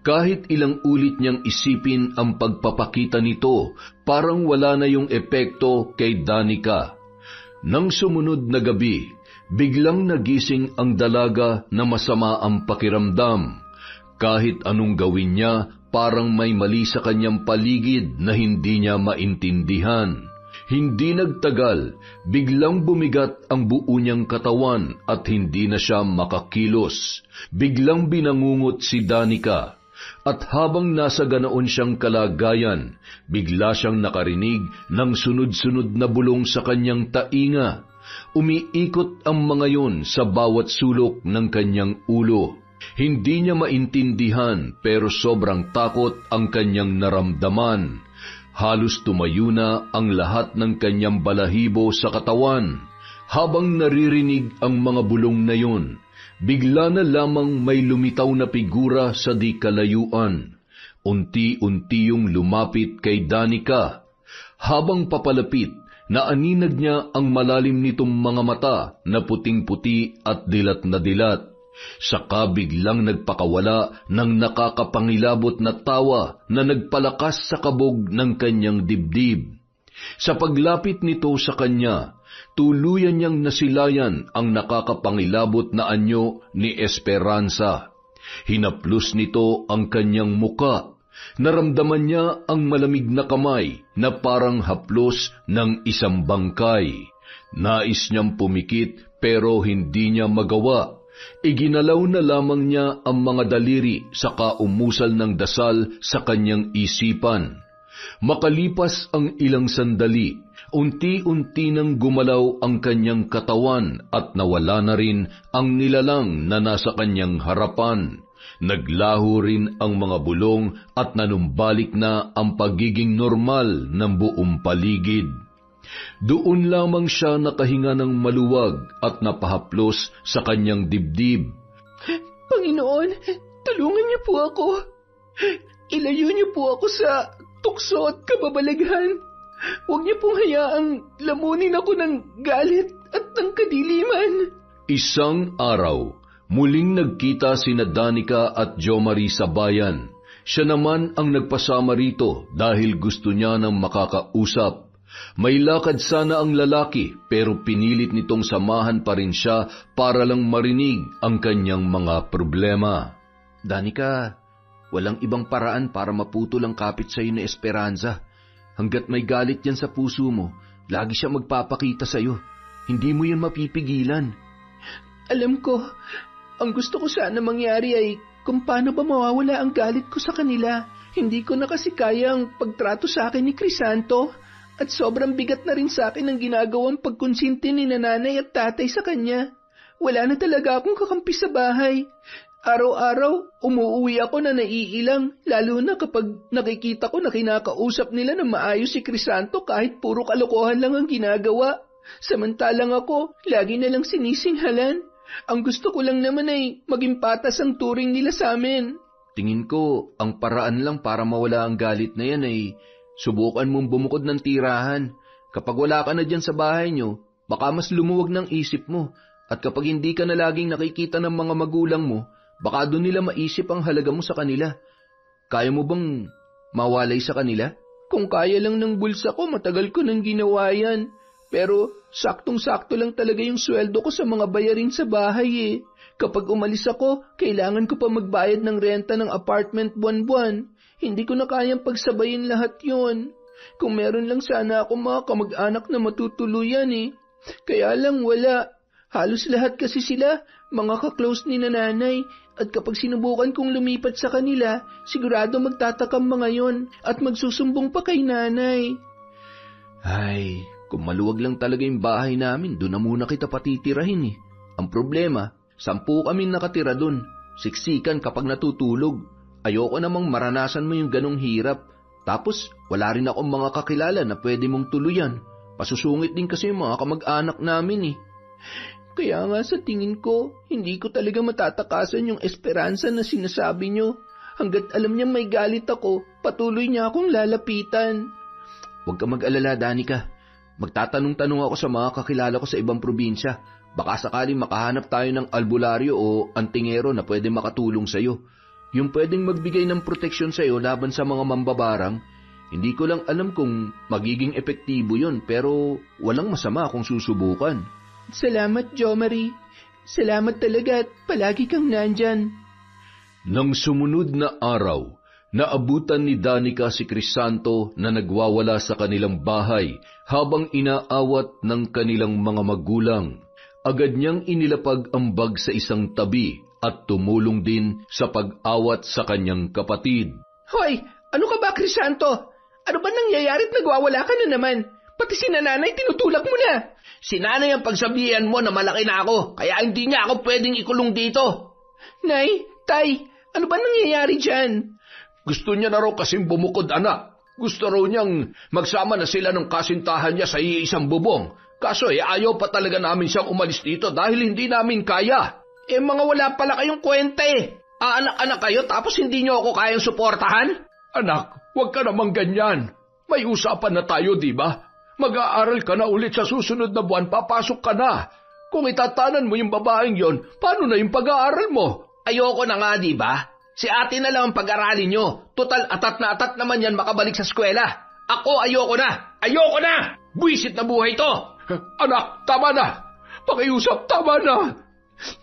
Kahit ilang ulit niyang isipin ang pagpapakita nito, parang wala na yung epekto kay Danica. Nang sumunod na gabi, biglang nagising ang dalaga na masama ang pakiramdam. Kahit anong gawin niya, parang may mali sa kanyang paligid na hindi niya maintindihan. Hindi nagtagal, biglang bumigat ang buo niyang katawan at hindi na siya makakilos. Biglang binangungot si Danica. At habang nasa ganoon siyang kalagayan, bigla siyang nakarinig ng sunod-sunod na bulong sa kanyang tainga. Umiikot ang mga yon sa bawat sulok ng kanyang ulo. Hindi niya maintindihan pero sobrang takot ang kanyang naramdaman. Halos tumayo na ang lahat ng kanyang balahibo sa katawan. Habang naririnig ang mga bulong na yon, bigla na lamang may lumitaw na figura sa di kalayuan. Unti-unti yung lumapit kay Danica. Habang papalapit, naaninag niya ang malalim nitong mga mata na puting-puti at dilat na dilat. Saka biglang nagpakawala ng nakakapangilabot na tawa na nagpalakas sa kabog ng kanyang dibdib. Sa paglapit nito sa kanya, tuluyan niyang nasilayan ang nakakapangilabot na anyo ni Esperanza. Hinaplos nito ang kanyang muka. Naramdaman niya ang malamig na kamay na parang haplos ng isang bangkay. Nais niyang pumikit pero hindi niya magawa. Iginalaw na lamang niya ang mga daliri sa kaumusal ng dasal sa kanyang isipan. Makalipas ang ilang sandali, unti-unti nang gumalaw ang kanyang katawan at nawala na rin ang nilalang na nasa kanyang harapan. Naglaho rin ang mga bulong at nanumbalik na ang pagiging normal ng buong paligid. Doon lamang siya nakahinga ng maluwag at napahaplos sa kanyang dibdib. Panginoon, tulungan niyo po ako. Ilayo niyo po ako sa tukso at kababalaghan. Huwag niyo pong hayaang lamunin ako ng galit at ng kadiliman. Isang araw, muling nagkita sina Danica at Jomari sa bayan. Siya naman ang nagpasama rito dahil gusto niya ng makakausap. May lakad sana ang lalaki pero pinilit nitong samahan pa rin siya para lang marinig ang kanyang mga problema. Danica, walang ibang paraan para maputol ang kapit sa iyo ni Esperanza. Hanggat may galit yan sa puso mo, lagi siya magpapakita sa iyo. Hindi mo yun mapipigilan. Alam ko, ang gusto ko sana mangyari ay kung paano ba mawawala ang galit ko sa kanila. Hindi ko na kasi kaya ang pagtrato sa akin ni Crisanto. At sobrang bigat na rin sa akin ang ginagawang pagkonsinti ni nanay at tatay sa kanya. Wala na talaga akong kakampi sa bahay. Araw-araw, umuuwi ako na naiilang, lalo na kapag nakikita ko na kinakausap nila na maayos si Crisanto kahit puro kalokohan lang ang ginagawa. Samantalang ako, lagi na lang sinisinghalan. Ang gusto ko lang naman ay maging patas ang turing nila sa amin. Tingin ko, ang paraan lang para mawala ang galit na yan ay subukan mong bumukod ng tirahan. Kapag wala ka na dyan sa bahay nyo, baka mas lumuwag ng isip mo. At kapag hindi ka na laging nakikita ng mga magulang mo, baka doon nila maisip ang halaga mo sa kanila. Kaya mo bang mawalay sa kanila? Kung kaya lang ng bulsa ko, matagal ko nang ginawa yan. Pero saktong-sakto lang talaga yung sweldo ko sa mga bayarin sa bahay eh. Kapag umalis ako, kailangan ko pa magbayad ng renta ng apartment buwan-buwan. Hindi ko na kayang pagsabayin lahat yon. Kung meron lang sana ako mga kamag-anak na matutuluyan eh. Kaya lang wala. Halos lahat kasi sila, mga ka-close ni nanay. At kapag sinubukan kong lumipat sa kanila, sigurado magtatakam mga yon at magsusumbong pa kay nanay. Ay, kung maluwag lang talaga yung bahay namin, doon na muna kita patitirahin eh. Ang problema, 10 kami nakatira doon. Siksikan kapag natutulog. Ayoko namang maranasan mo yung ganong hirap. Tapos, wala rin akong mga kakilala na pwede mong tuluyan. Pasusungit din kasi yung mga kamag-anak namin eh. Kaya nga sa tingin ko, hindi ko talaga matatakasan yung Esperanza na sinasabi nyo. Hanggat alam niya may galit ako, patuloy niya akong lalapitan. Huwag ka mag-alala, Danica. Magtatanong-tanong ako sa mga kakilala ko sa ibang probinsya. Baka sakaling makahanap tayo ng albularyo o antingero na pwede makatulong sa'yo. Yung pwedeng magbigay ng proteksyon sa'yo laban sa mga mambabarang. Hindi ko lang alam kung magiging epektibo yun, pero walang masama kung susubukan. Salamat, Jomari. Salamat talaga at palagi kang nandyan. Nang sumunod na araw, naabutan ni Danica si Crisanto na nagwawala sa kanilang bahay habang inaawat ng kanilang mga magulang. Agad niyang inilapag ang bag sa isang tabi at tumulong din sa pag-awat sa kanyang kapatid. Hoy! Ano ka ba, Crisanto? Ano ba nangyayari't nagwawala ka na naman? Pati si nanay tinutulak mo na. Si nanay ang pagsabihan mo na malaki na ako, kaya hindi niya ako pwedeng ikulong dito. Nay, tay, ano ba nangyayari dyan? Gusto niya na raw kasing bumukod, anak. Gusto raw niyang magsama na sila ng kasintahan niya sa iisang bubong. Kaso ayaw pa talaga namin siyang umalis dito dahil hindi namin kaya. Mga wala pala kayong kwenta eh. Anak-anak kayo tapos hindi niyo ako kayang suportahan? Anak, huwag ka namang ganyan. May usapan na tayo, di ba? Mag-aaral ka na ulit sa susunod na buwan, papasok ka na. Kung itatanan mo yung babaeng yon, paano na yung pag-aaral mo? Ayoko na nga, di ba? Si ate na lang ang pag-aralin nyo. Total atat na atat naman yan makabalik sa eskwela. Ako ayoko na! Ayoko na! Buwisit na buhay to! Anak, tama na! Pakiusap, tama na!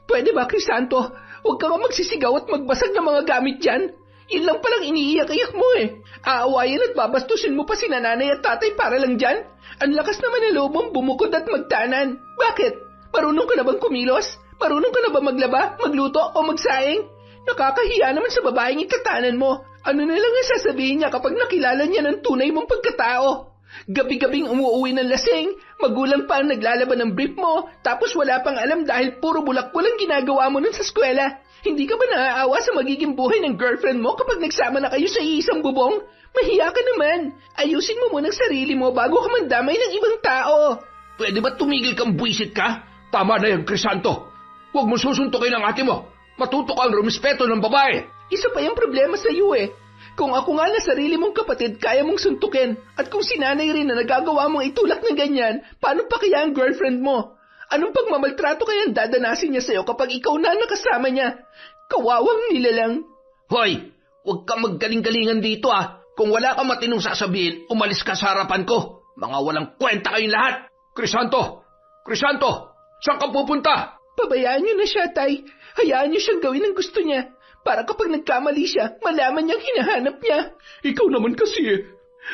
Pwede ba, Crisanto? Huwag ka nga magsisigaw at magbasag ng mga gamit dyan. Yun lang palang iniiyak-iyak mo eh. Aawayan at babastusin mo pa si nanay at tatay para lang dyan. Ang lakas naman ng loob mong bumukod at magtanan. Bakit? Marunong ka na bang kumilos? Marunong ka na ba maglaba, magluto o magsaing? Nakakahiya naman sa babaeng itatanan mo. Ano na lang ang sasabihin niya kapag nakilala niya ng tunay mong pagkatao? Gabi-gabing umuuwi ng lasing, magulang pa ang naglalaban ng brief mo, tapos wala pang alam dahil puro bulak-bul ang ginagawa mo nun sa eskwela. Hindi ka ba naaawa sa magiging buhay ng girlfriend mo kapag nagsama na kayo sa iisang bubong? Mahiya ka naman. Ayusin mo muna ang sarili mo bago ka mandamay ng ibang tao. Pwede ba tumigil kang buwisit ka? Tama na yan, Crisanto. Huwag mo susuntukin ang ate mo. Matuto kang rumispeto ng babae. Isa pa yung problema sa iyo eh. Kung ako nga na sarili mong kapatid, kaya mong suntukin. At kung si nanay rin na nagagawa mong itulak ng ganyan, paano pa kaya ang girlfriend mo? Anong pagmamaltrato kaya ang dadanasin niya sa'yo kapag ikaw na nakasama niya? Kawawang nilalang. Hoy, huwag kang maggaling-galingan dito ah. Kung wala kang matinong sasabihin, umalis ka sa harapan ko. Mga walang kwenta kayong lahat. Crisanto! Crisanto! Saan ka pupunta? Pabayaan niyo na siya, Tay. Hayaan niyo siyang gawin ang gusto niya. Para kapag nagkamali siya, malaman niyang hinahanap niya. Ikaw naman kasi eh.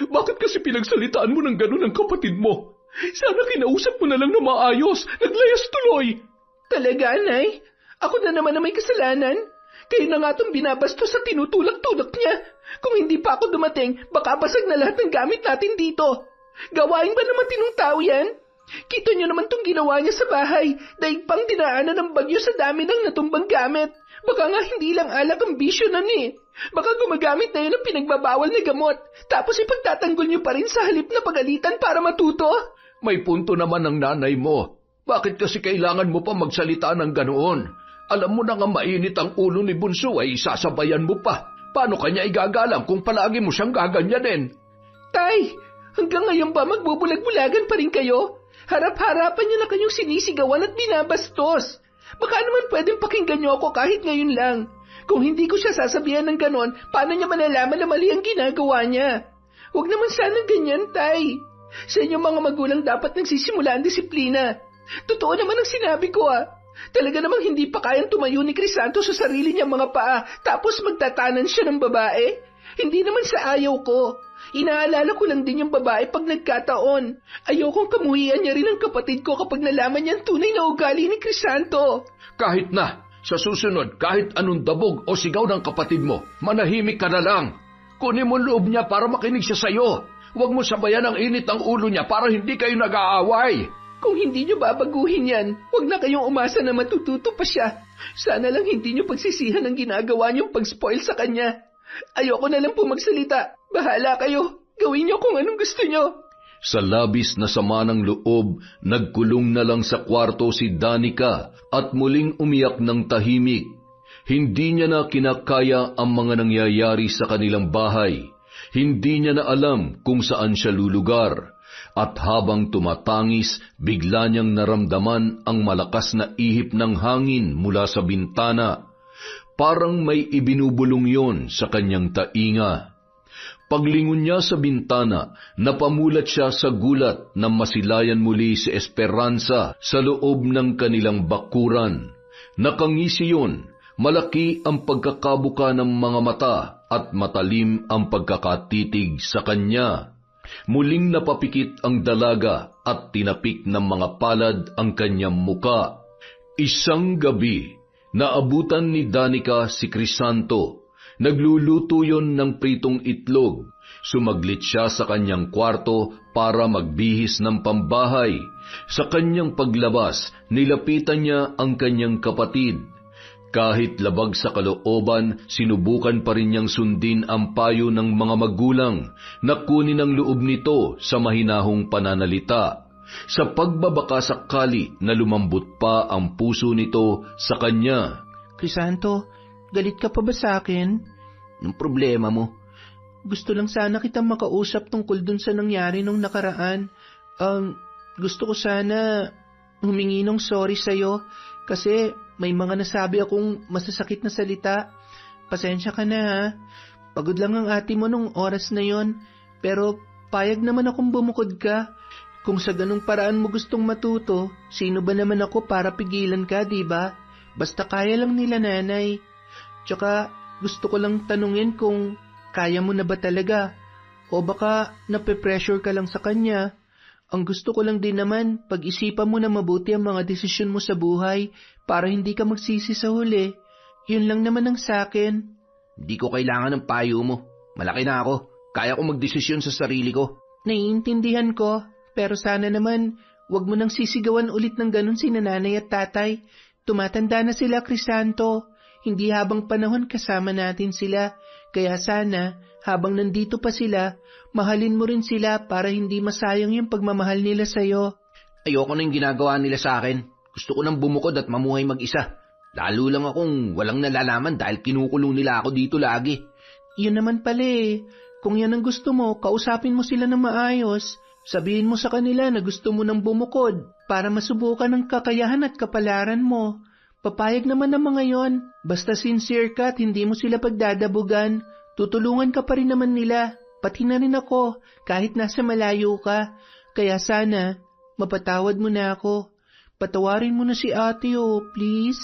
Bakit kasi pinagsalitaan mo ng gano'n ang kapatid mo? Sana kinausap mo na lang na maayos. Naglayas tuloy. Talaga, Nay? Ako na naman na may kasalanan. Kayo na nga itong binabastos sa tinutulak-tulak niya. Kung hindi pa ako dumating, baka basag na lahat ng gamit natin dito. Gawain ba naman tinong tao yan? Kita niyo naman itong ginawa niya sa bahay, dahil pang dinaanan ng bagyo sa dami ng natumbang gamit. Baka nga hindi lang alak ang bisyo na ni. Baka gumagamit na yun ng pinagbabawal na gamot, tapos ipagtatanggol niyo pa rin sa halip na pagalitan para matuto. May punto naman ang nanay mo. Bakit kasi kailangan mo pa magsalita ng ganoon? Alam mo na nga mainit ang ulo ni Bunso ay sasabayan mo pa. Paano kanya igagalang kung palagi mo siyang gaganyanin? Tay, hanggang ngayon ba magbubulag-bulagan pa rin kayo? Harap-harapan niyo na kanyong sinisigawan at binabastos. Baka naman pwedeng pakinggan niyo ako kahit ngayon lang. Kung hindi ko siya sasabihan ng ganon, paano niya malalaman na mali ang ginagawa niya? Huwag naman sana ganyan, Tay. Sa inyong mga magulang dapat nagsisimula ang disiplina. Totoo naman ang sinabi ko ah. Talaga namang hindi pa kayang tumayo ni Crisanto sa sarili niyang mga paa tapos magtatanan siya ng babae. Hindi naman sa ayaw ko. Inaalala ko lang din yung babae pag nagkataon. Ayokong kamuhian niya rin ang kapatid ko kapag nalaman niya ang tunay na ugali ni Crisanto. Kahit na, sa susunod, kahit anong dabog o sigaw ng kapatid mo, manahimik ka na lang. Kunin mo loob niya para makinig siya sa'yo. Huwag mo sabayan ang init ng ulo niya para hindi kayo nag-aaway. Kung hindi niyo babaguhin yan, huwag na kayong umasa na matututo pa siya. Sana lang hindi niyo pagsisihan ang ginagawa niyong pag-spoil sa kanya. Ayoko na lang po magsalita. Bahala kayo. Gawin niyo kung anong gusto niyo. Sa labis na sama ng loob, nagkulong na lang sa kwarto si Danica at muling umiyak ng tahimik. Hindi niya na kinakaya ang mga nangyayari sa kanilang bahay. Hindi niya na alam kung saan siya lulugar. At habang tumatangis, bigla niyang naramdaman ang malakas na ihip ng hangin mula sa bintana. Parang may ibinubulong yon sa kanyang tainga. Paglingon niya sa bintana, napamulat siya sa gulat na masilayan muli si Esperanza sa loob ng kanilang bakuran. Nakangisi yun, malaki ang pagkakabuka ng mga mata at matalim ang pagkakatitig sa kanya. Muling napapikit ang dalaga at tinapik ng mga palad ang kanyang muka. Isang gabi, naabutan ni Danica si Crisanto. Nagluluto yon ng pritong itlog. Sumaglit siya sa kanyang kwarto para magbihis ng pambahay. Sa kanyang paglabas, nilapitan niya ang kanyang kapatid. Kahit labag sa kalooban, sinubukan pa rin niyang sundin ang payo ng mga magulang na kunin ang loob nito sa mahinahong pananalita. Sa pagbabaka sakali na lumambot pa ang puso nito sa kanya. Crisanto, galit ka pa ba sa akin? Anong problema mo? Gusto lang sana kitang makausap tungkol dun sa nangyari nung nakaraan. Gusto ko sana humingi ng sorry sa'yo kasi may mga nasabi akong masasakit na salita. Pasensya ka na ha. Pagod lang ang ate mo nung oras na yon, pero payag naman akong bumukod ka. Kung sa ganung paraan mo gustong matuto, sino ba naman ako para pigilan ka, diba? Basta kaya lang nila nanay. Tsaka gusto ko lang tanungin kung kaya mo na ba talaga o baka nape-pressure ka lang sa kanya. Ang gusto ko lang din naman, pag-isipan mo na mabuti ang mga desisyon mo sa buhay, para hindi ka magsisi sa huli. Yun lang naman ang sakin. Hindi ko kailangan ng payo mo. Malaki na ako. Kaya ko magdesisyon sa sarili ko. Naiintindihan ko, pero sana naman, wag mo nang sisigawan ulit ng ganun si nanay at tatay. Tumatanda na sila, Crisanto. Hindi habang panahon kasama natin sila. Kaya sana, habang nandito pa sila, mahalin mo rin sila para hindi masayang yung pagmamahal nila sa'yo. Ayoko na yung ginagawa nila sa akin. Gusto ko nang bumukod at mamuhay mag-isa. Lalo lang akong walang nalalaman dahil kinukulong nila ako dito lagi. Yun naman pala eh. Kung yan ang gusto mo, kausapin mo sila ng maayos. Sabihin mo sa kanila na gusto mo nang bumukod para masubukan ang kakayahan at kapalaran mo. Papayag naman ang mga yon. Basta sincere ka at hindi mo sila pagdadabugan. Tutulungan ka pa rin naman nila. Pati na rin ako, kahit nasa malayo ka. Kaya sana, mapatawad mo na ako. Patawarin mo na si ate please.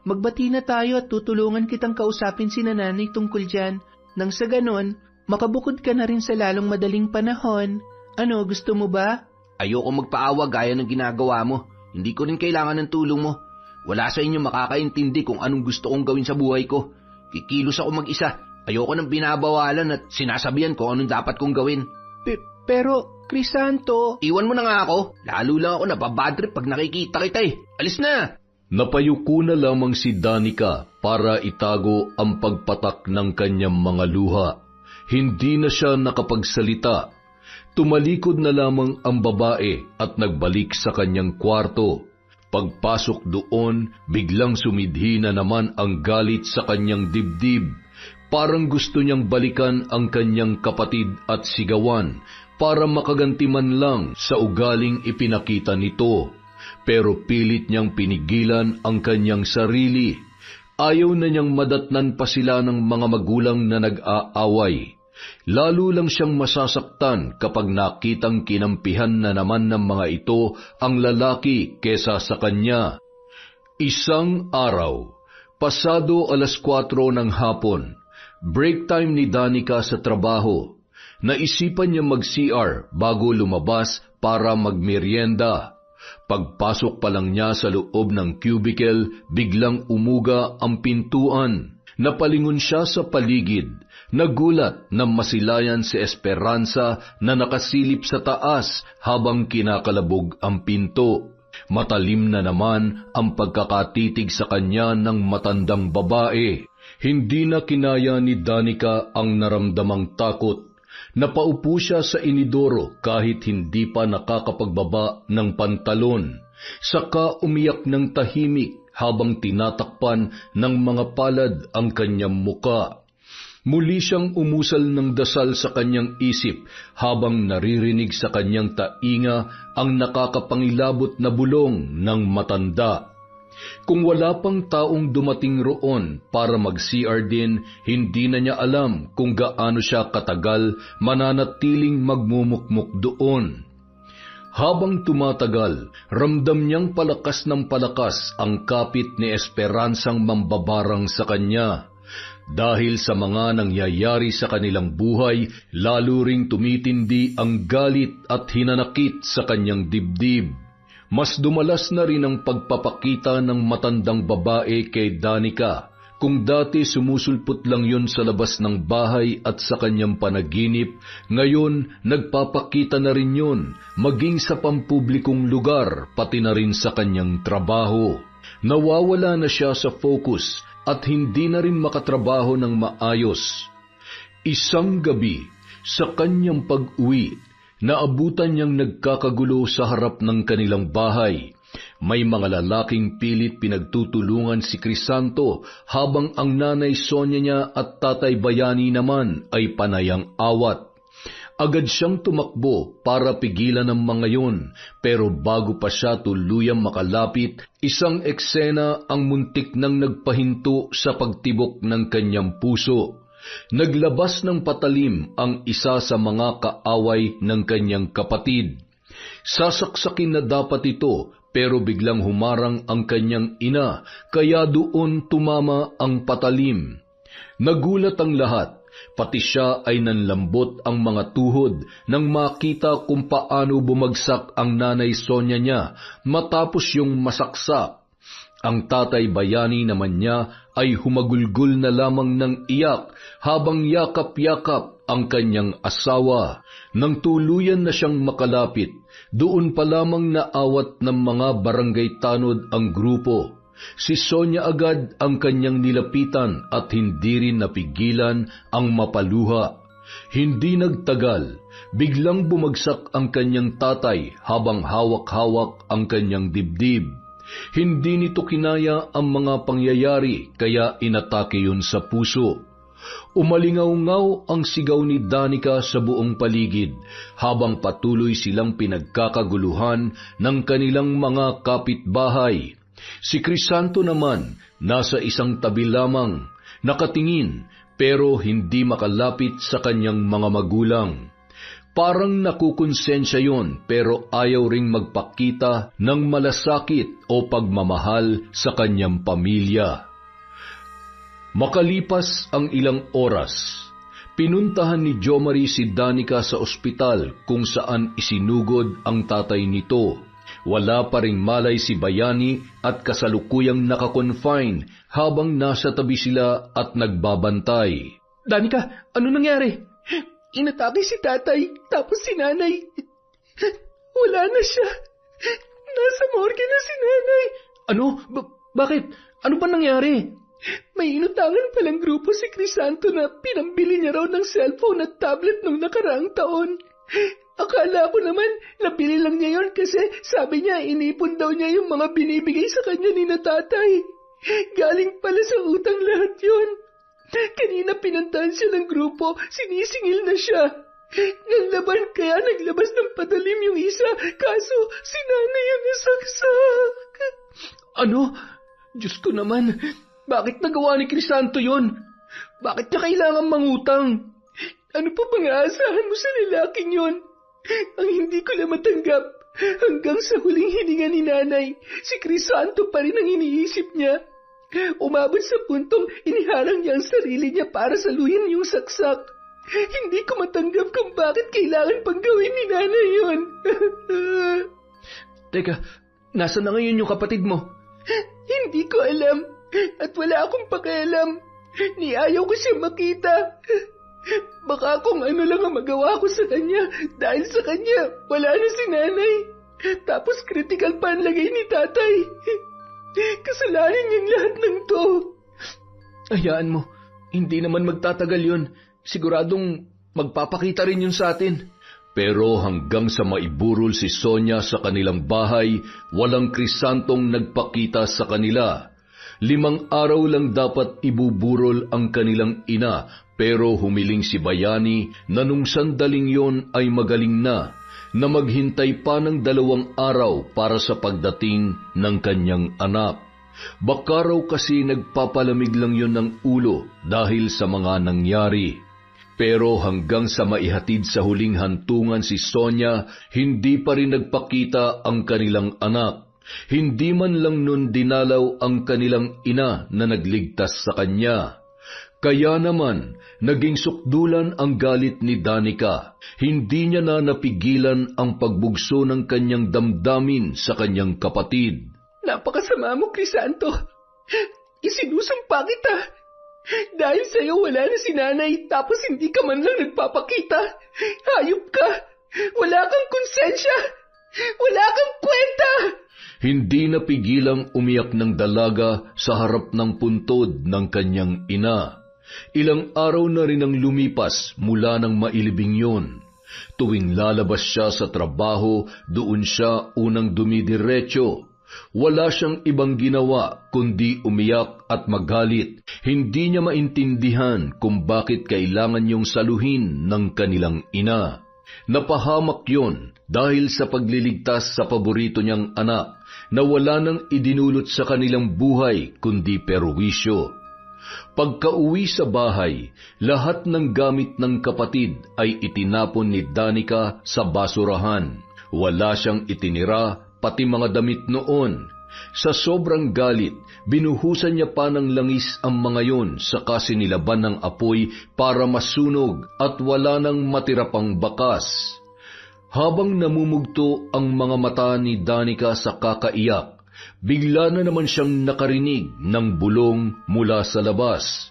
Magbati na tayo at tutulungan kitang kausapin si nanay tungkol dyan. Nang sa ganon, makabukod ka na rin sa lalong madaling panahon. Ano, gusto mo ba? Ayoko magpaawa gaya ng ginagawa mo. Hindi ko rin kailangan ng tulong mo. Wala sa inyo makakaintindi kung anong gusto kong gawin sa buhay ko. Kikilos ako mag-isa. Ayoko nang binabawalan at sinasabihan ko anong dapat kong gawin. Pero, Crisanto... Iwan mo na nga ako. Lalo lang ako nababadrip pag nakikita kita eh. Alis na! Napayuko na lamang si Danica para itago ang pagpatak ng kanyang mga luha. Hindi na siya nakapagsalita. Tumalikod na lamang ang babae at nagbalik sa kanyang kwarto. Pagpasok doon, biglang sumidhi na naman ang galit sa kanyang dibdib. Parang gusto niyang balikan ang kanyang kapatid at sigawan para makaganti man lang sa ugaling ipinakita nito. Pero pilit niyang pinigilan ang kanyang sarili. Ayaw na niyang madatnan pa sila ng mga magulang na nag-aaway. Lalo lang siyang masasaktan kapag nakitang kinampihan na naman ng mga ito ang lalaki kesa sa kanya. Isang araw, pasado 4:00 ng hapon, break time ni Danica sa trabaho. Naisipan niya mag-CR bago lumabas para magmerienda. Pagpasok pa lang niya sa loob ng cubicle, biglang umuga ang pintuan. Napalingon siya sa paligid. Nagulat na masilayan si Esperanza na nakasilip sa taas habang kinakalabog ang pinto. Matalim na naman ang pagkakatitig sa kanya ng matandang babae. Hindi na kinaya ni Danica ang naramdamang takot. Napaupo siya sa inidoro kahit hindi pa nakakapagbaba ng pantalon. Saka umiyak ng tahimik habang tinatakpan ng mga palad ang kanyang muka. Muli siyang umusal ng dasal sa kanyang isip habang naririnig sa kanyang tainga ang nakakapangilabot na bulong ng matanda. Kung wala pang taong dumating roon para mag-CR din, hindi na niya alam kung gaano siya katagal mananatiling magmumukmuk doon. Habang tumatagal, ramdam niyang palakas ng palakas ang kapit ni Esperanzang mambabarang sa kanya. Dahil sa mga nangyayari sa kanilang buhay, lalo ring tumitindi ang galit at hinanakit sa kanyang dibdib. Mas dumalas na rin ang pagpapakita ng matandang babae kay Danica. Kung dati sumusulpot lang yun sa labas ng bahay at sa kanyang panaginip, ngayon nagpapakita na rin yun, maging sa pampublikong lugar, pati na rin sa kanyang trabaho. Nawawala na siya sa focus at hindi na rin makatrabaho ng maayos. Isang gabi, sa kanyang pag-uwi, naabutan niyang nagkakagulo sa harap ng kanilang bahay. May mga lalaking pilit pinagtutulungan si Crisanto habang ang nanay Sonia niya at tatay Bayani naman ay panayang awat. Agad siyang tumakbo para pigilan ang mga yon, pero bago pa siya tuluyang makalapit, isang eksena ang muntik nang nagpahinto sa pagtibok ng kanyang puso. Naglabas ng patalim ang isa sa mga kaaway ng kanyang kapatid. Sasaksakin na dapat ito, pero biglang humarang ang kanyang ina, kaya doon tumama ang patalim. Nagulat ang lahat, pati siya ay nanlambot ang mga tuhod nang makita kung paano bumagsak ang nanay Sonia niya matapos yung masaksak. Ang tatay bayani naman niya ay humagulgol na lamang ng iyak habang yakap-yakap ang kanyang asawa. Nang tuluyan na siyang makalapit, doon pa lamang naawat ng mga barangay tanod ang grupo. Si Sonia agad ang kanyang nilapitan at hindi rin napigilan ang mapaluha. Hindi nagtagal, biglang bumagsak ang kanyang tatay habang hawak-hawak ang kanyang dibdib. Hindi nito kinaya ang mga pangyayari kaya inatake yun sa puso. Umalingaw-ngaw ang sigaw ni Danica sa buong paligid habang patuloy silang pinagkakaguluhan ng kanilang mga kapitbahay. Si Crisanto naman nasa isang tabi lamang, nakatingin pero hindi makalapit sa kanyang mga magulang. Parang nakukonsensya yon pero ayaw ring magpakita ng malasakit o pagmamahal sa kanyang pamilya. Makalipas ang ilang oras, pinuntahan ni Jomari si Danica sa ospital kung saan isinugod ang tatay nito. Wala pa ring malay si Bayani at kasalukuyang nakakonfine habang nasa tabi sila at nagbabantay. Danica, ano nangyari? Inatake si tatay, tapos si nanay. Wala na siya. Nasa morgue na si nanay. Ano? Bakit? Ano ba nangyari? May inutangan palang grupo si Crisanto na pinambili niya raw ng cellphone at tablet nung nakaraang taon. Akala ko naman, nabili lang niya yon kasi sabi niya inipon daw niya yung mga binibigay sa kanya ni na tatay. Galing pala sa utang lahat yon. Kanina pinuntahan siya ng grupo, sinisingil na siya. Nang laban kaya naglabas ng padalim yung isa, kaso si nanay ang nasaksak. Ano? Diyos ko naman, bakit nagawa ni Crisanto yun? Bakit niya kailangan mangutang? Ano pa bang aasahan mo sa lalaking yon? Ang hindi ko na matanggap, hanggang sa huling hininga ni nanay, si Crisanto pa rin ang iniisip niya. Umabot sa puntong iniharang niya ang sarili niya para saluhin yung saksak. Hindi ko matanggap kung bakit kailangan pang gawin ni nanay yun. Teka, nasa na ngayon yung kapatid mo? Hindi ko alam at wala akong pakialam. Niayaw ko siya makita. Baka kung ano lang ang magawa ko sa kanya dahil sa kanya wala na si nanay. Tapos critical pa ang lagay ni tatay. Kasalanan niyang lahat ng to. Hayaan mo, hindi naman magtatagal yun. Siguradong magpapakita rin yun sa atin. Pero hanggang sa maiburol si Sonia sa kanilang bahay, walang Crisantong nagpakita sa kanila. 5 araw lang dapat ibuburol ang kanilang ina, pero humiling si Bayani na nung sandaling yon ay magaling na maghintay pa ng 2 araw para sa pagdating ng kanyang anak. Baka raw kasi nagpapalamig lang yon ng ulo dahil sa mga nangyari. Pero hanggang sa maihatid sa huling hantungan si Sonia, hindi pa rin nagpakita ang kanilang anak. Hindi man lang nun dinalaw ang kanilang ina na nagligtas sa kanya. Kaya naman, naging sukdulan ang galit ni Danica. Hindi niya na napigilan ang pagbugso ng kanyang damdamin sa kanyang kapatid. Napakasama mo, Crisanto. Isinusumpa kita. Dahil sa'yo wala na si nanay, tapos hindi ka man lang nagpapakita. Hayop ka. Wala kang konsensya. Wala kang kwenta. Hindi napigilang umiyak ng dalaga sa harap ng puntod ng kanyang ina. Ilang araw na rin ang lumipas mula ng mailibing yun. Tuwing lalabas siya sa trabaho, doon siya unang dumidiretso. Wala siyang ibang ginawa kundi umiyak at magalit. Hindi niya maintindihan kung bakit kailangan niyong saluhin ng kanilang ina. Napahamak yon dahil sa pagliligtas sa paborito niyang anak na wala nang idinulot sa kanilang buhay kundi perwisyo. Pagka-uwi sa bahay, lahat ng gamit ng kapatid ay itinapon ni Danica sa basurahan. Wala siyang itinira, pati mga damit noon. Sa sobrang galit, binuhusan niya pa ng langis ang mga yon saka sinilaban ng apoy para masunog at wala nang matira pang bakas. Habang namumugto ang mga mata ni Danica sa kakaiyak, bigla na naman siyang nakarinig ng bulong mula sa labas.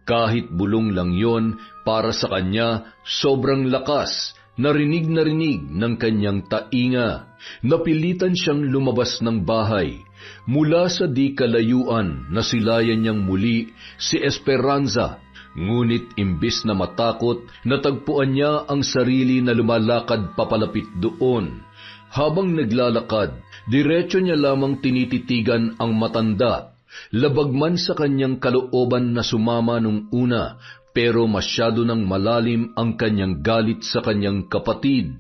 Kahit bulong lang yon, para sa kanya sobrang lakas, narinig ng kanyang tainga. Napilitan siyang lumabas ng bahay. Mula sa di kalayuan, nasilayan niyang muli si Esperanza. Ngunit imbis na matakot, natagpuan niya ang sarili na lumalakad papalapit doon. Habang naglalakad, diretso niya lamang tinititigan ang matanda. Labag man sa kanyang kalooban na sumama nung una, pero masyado nang malalim ang kanyang galit sa kanyang kapatid.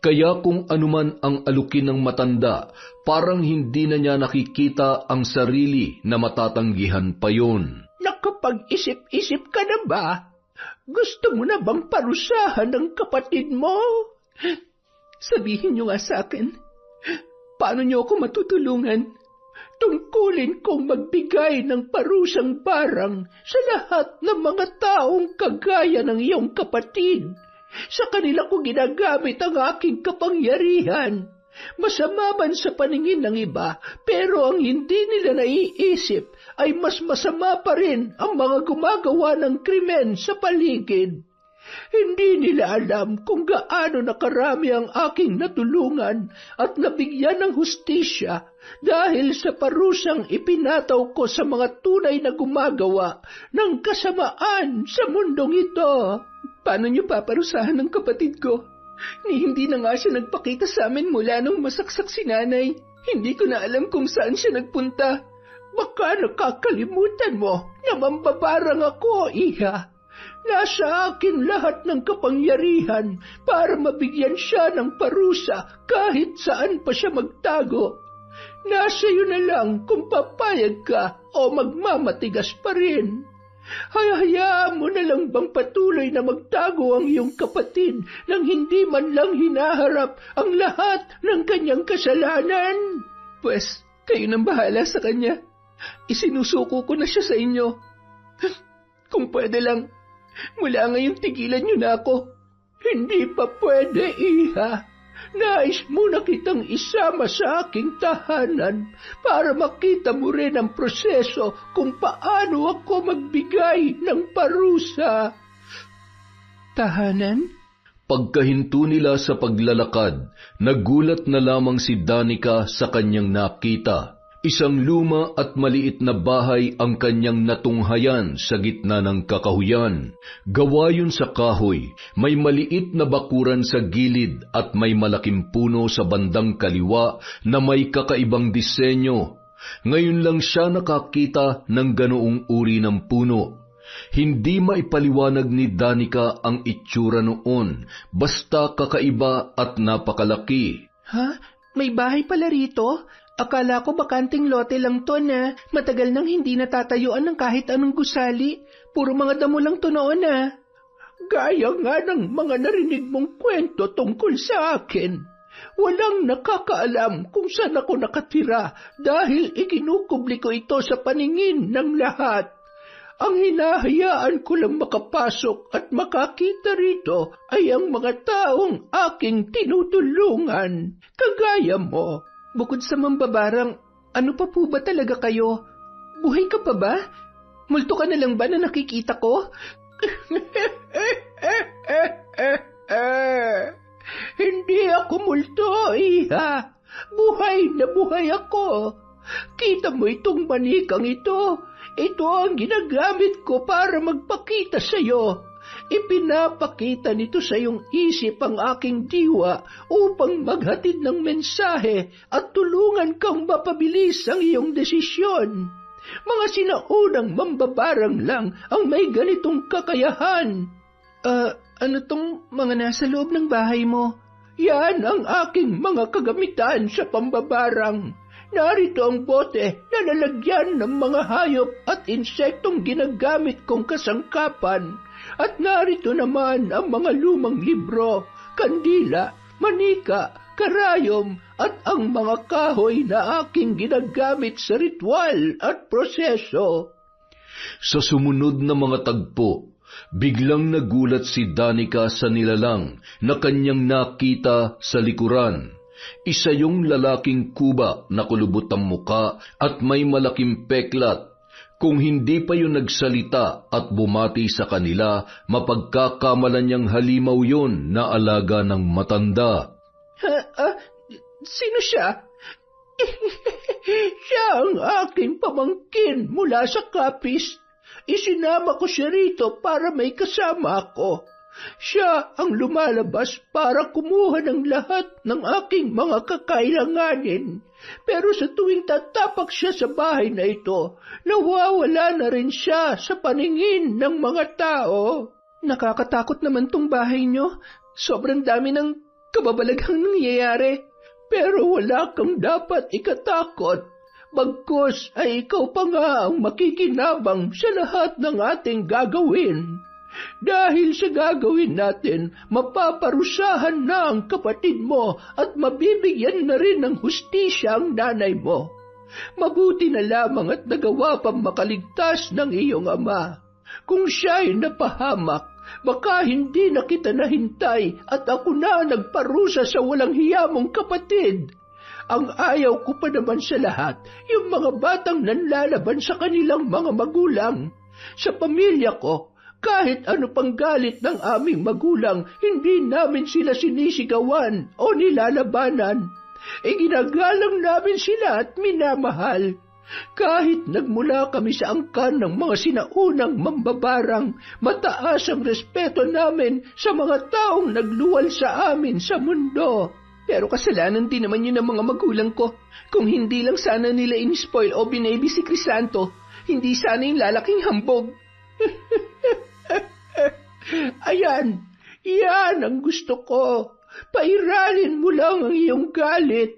Kaya kung anuman ang alukin ng matanda, parang hindi na niya nakikita ang sarili na matatanggihan pa yon. Nakapag-isip-isip ka na ba? Gusto mo na bang parusahan ng kapatid mo? Sabihin niyo nga sa akin, paano niyo ako matutulungan? Tungkulin kong magbigay ng parusang barang sa lahat ng mga taong kagaya ng iyong kapatid. Sa kanila ko ginagamit ang aking kapangyarihan. Masama man sa paningin ng iba, pero ang hindi nila naiisip ay mas masama pa rin ang mga gumagawa ng krimen sa paligid. Hindi nila alam kung gaano nakarami ang aking natulungan at nabigyan ng hustisya dahil sa parusang ipinataw ko sa mga tunay na gumagawa ng kasamaan sa mundong ito. Paano niyo paparusahan ng kapatid ko? Hindi na nga siya nagpakita sa amin mula nung masaksak si nanay. Hindi ko na alam kung saan siya nagpunta. Baka nakakalimutan mo na mambabarang ako, iha. Nasa akin lahat ng kapangyarihan para mabigyan siya ng parusa kahit saan pa siya magtago. Nasa iyo na lang kung papayag ka o magmamatigas pa rin. Hayaan mo na lang bang patuloy na magtago ang iyong kapatid nang hindi man lang hinaharap ang lahat ng kanyang kasalanan? Pues, kayo nang bahala sa kanya. Isinusuko ko na siya sa inyo. Kung pwede lang, mula ngayon tigilan niyo na ako. Hindi pa pwede, iha. Nais muna kitang isama sa aking tahanan para makita mo rin ang proseso kung paano ako magbigay ng parusa. Tahanan? Pagkahinto nila sa paglalakad, nagulat na lamang si Danica sa kanyang nakita. Isang luma at maliit na bahay ang kanyang natunghayan sa gitna ng kakahuyan. Gawa yun sa kahoy, may maliit na bakuran sa gilid at may malaking puno sa bandang kaliwa na may kakaibang disenyo. Ngayon lang siya nakakita ng ganoong uri ng puno. Hindi maipaliwanag ni Danica ang itsura noon, basta kakaiba at napakalaki. Ha? May bahay pala rito? Akala ko bakanting lote lang to na matagal nang hindi natatayuan ng kahit anong gusali. Puro mga damo lang to noon na. Gaya nga ng mga narinig mong kwento tungkol sa akin. Walang nakakaalam kung saan ako nakatira dahil ikinukubli ko ito sa paningin ng lahat. Ang hinahayaan ko lang makapasok at makakita rito ay ang mga taong aking tinutulungan, kagaya mo. Bukod sa mambabarang, ano pa po ba talaga kayo? Buhay ka pa ba? Multo ka na lang ba na nakikita ko? Hindi ako multo, iha. Buhay na buhay ako. Kita mo itong manikang ito. Ito ang ginagamit ko para magpakita sa iyo. Ipinapakita nito sa iyong isip ang aking diwa upang maghatid ng mensahe at tulungan kang mapabilis ang iyong desisyon. Mga sinaunang mambabarang lang ang may ganitong kakayahan. Ano tong mga nasa loob ng bahay mo? Yan ang aking mga kagamitan sa pambabarang. Narito ang bote na lalagyan ng mga hayop at insektong ginagamit kong kasangkapan. At narito naman ang mga lumang libro, kandila, manika, karayom at ang mga kahoy na aking ginagamit sa ritual at proseso. Sa sumunod na mga tagpo, biglang nagulat si Danica sa nilalang na kanyang nakita sa likuran. Isa yung lalaking kuba na kulubot ang muka at may malaking peklat. Kung hindi pa yun nagsalita at bumati sa kanila, mapagkakamalan niyang halimaw yun na alaga ng matanda. Sino siya? Siya ang aking pamangkin mula sa Capiz. Isinama ko siya rito para may kasama ako. Siya ang lumalabas para kumuha ng lahat ng aking mga kakailanganin. Pero sa tuwing tatapak siya sa bahay na ito, nawawala na rin siya sa paningin ng mga tao. Nakakatakot naman tong bahay niyo. Sobrang dami ng kababalaghang nangyayari. Pero wala kang dapat ikatakot. Bagkus ay ikaw pa nga ang makikinabang sa lahat ng ating gagawin. Dahil sa gagawin natin, mapaparusahan na ang kapatid mo at mabibigyan na rin ng hustisya ang nanay mo. Mabuti na lamang at nagawa pang makaligtas ng iyong ama. Kung siya'y napahamak, baka hindi na kita nahintay at ako na nagparusa sa walang hiya mong kapatid. Ang ayaw ko pa naman sa lahat, yung mga batang nanlalaban sa kanilang mga magulang. Sa pamilya ko, kahit ano pang galit ng aming magulang, hindi namin sila sinisigawan o nilalabanan. Ginagalang namin sila at minamahal. Kahit nagmula kami sa angkan ng mga sinaunang mambabarang, mataas ang respeto namin sa mga taong nagluwal sa amin sa mundo. Pero kasalanan din naman yun ng mga magulang ko. Kung hindi lang sana nila in-spoil o binaby si Crisanto, hindi sana yung lalaking hambog. Ayan, yan ang gusto ko. Pairalin mo lang ang iyong galit.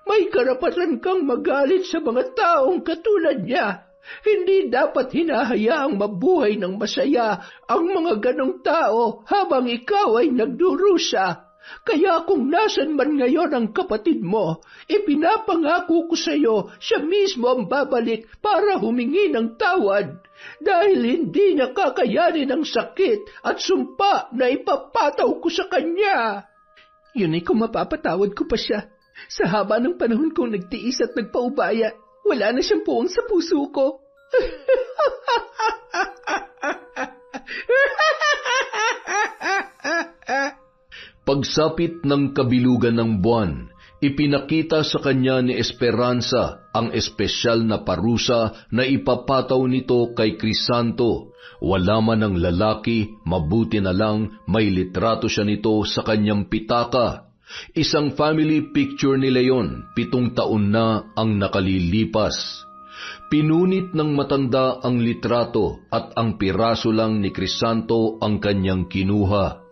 May karapatan kang magalit sa mga taong katulad niya. Hindi dapat hinahayaang mabuhay ng masaya ang mga ganong tao habang ikaw ay nagdurusa. Kaya kung nasan man ngayon ang kapatid mo, ipinapangako ko sa iyo, siya mismo ang babalik para humingi ng tawad. Dahil hindi niya kakayanin ang sakit at sumpa na ipapataw ko sa kanya. Yun ay kung mapapatawad ko pa siya. Sa haba ng panahon kong nagtiis at nagpaubaya, wala na siyang puwang sa puso ko. Pagsapit ng kabilugan ng buwan, ipinakita sa kanya ni Esperanza ang espesyal na parusa na ipapataw nito kay Crisanto. Wala man ng lalaki, mabuti na lang may litrato siya nito sa kanyang pitaka. Isang family picture ni Leon, 7 taon na ang nakalilipas. Pinunit ng matanda ang litrato at ang piraso lang ni Crisanto ang kanyang kinuha.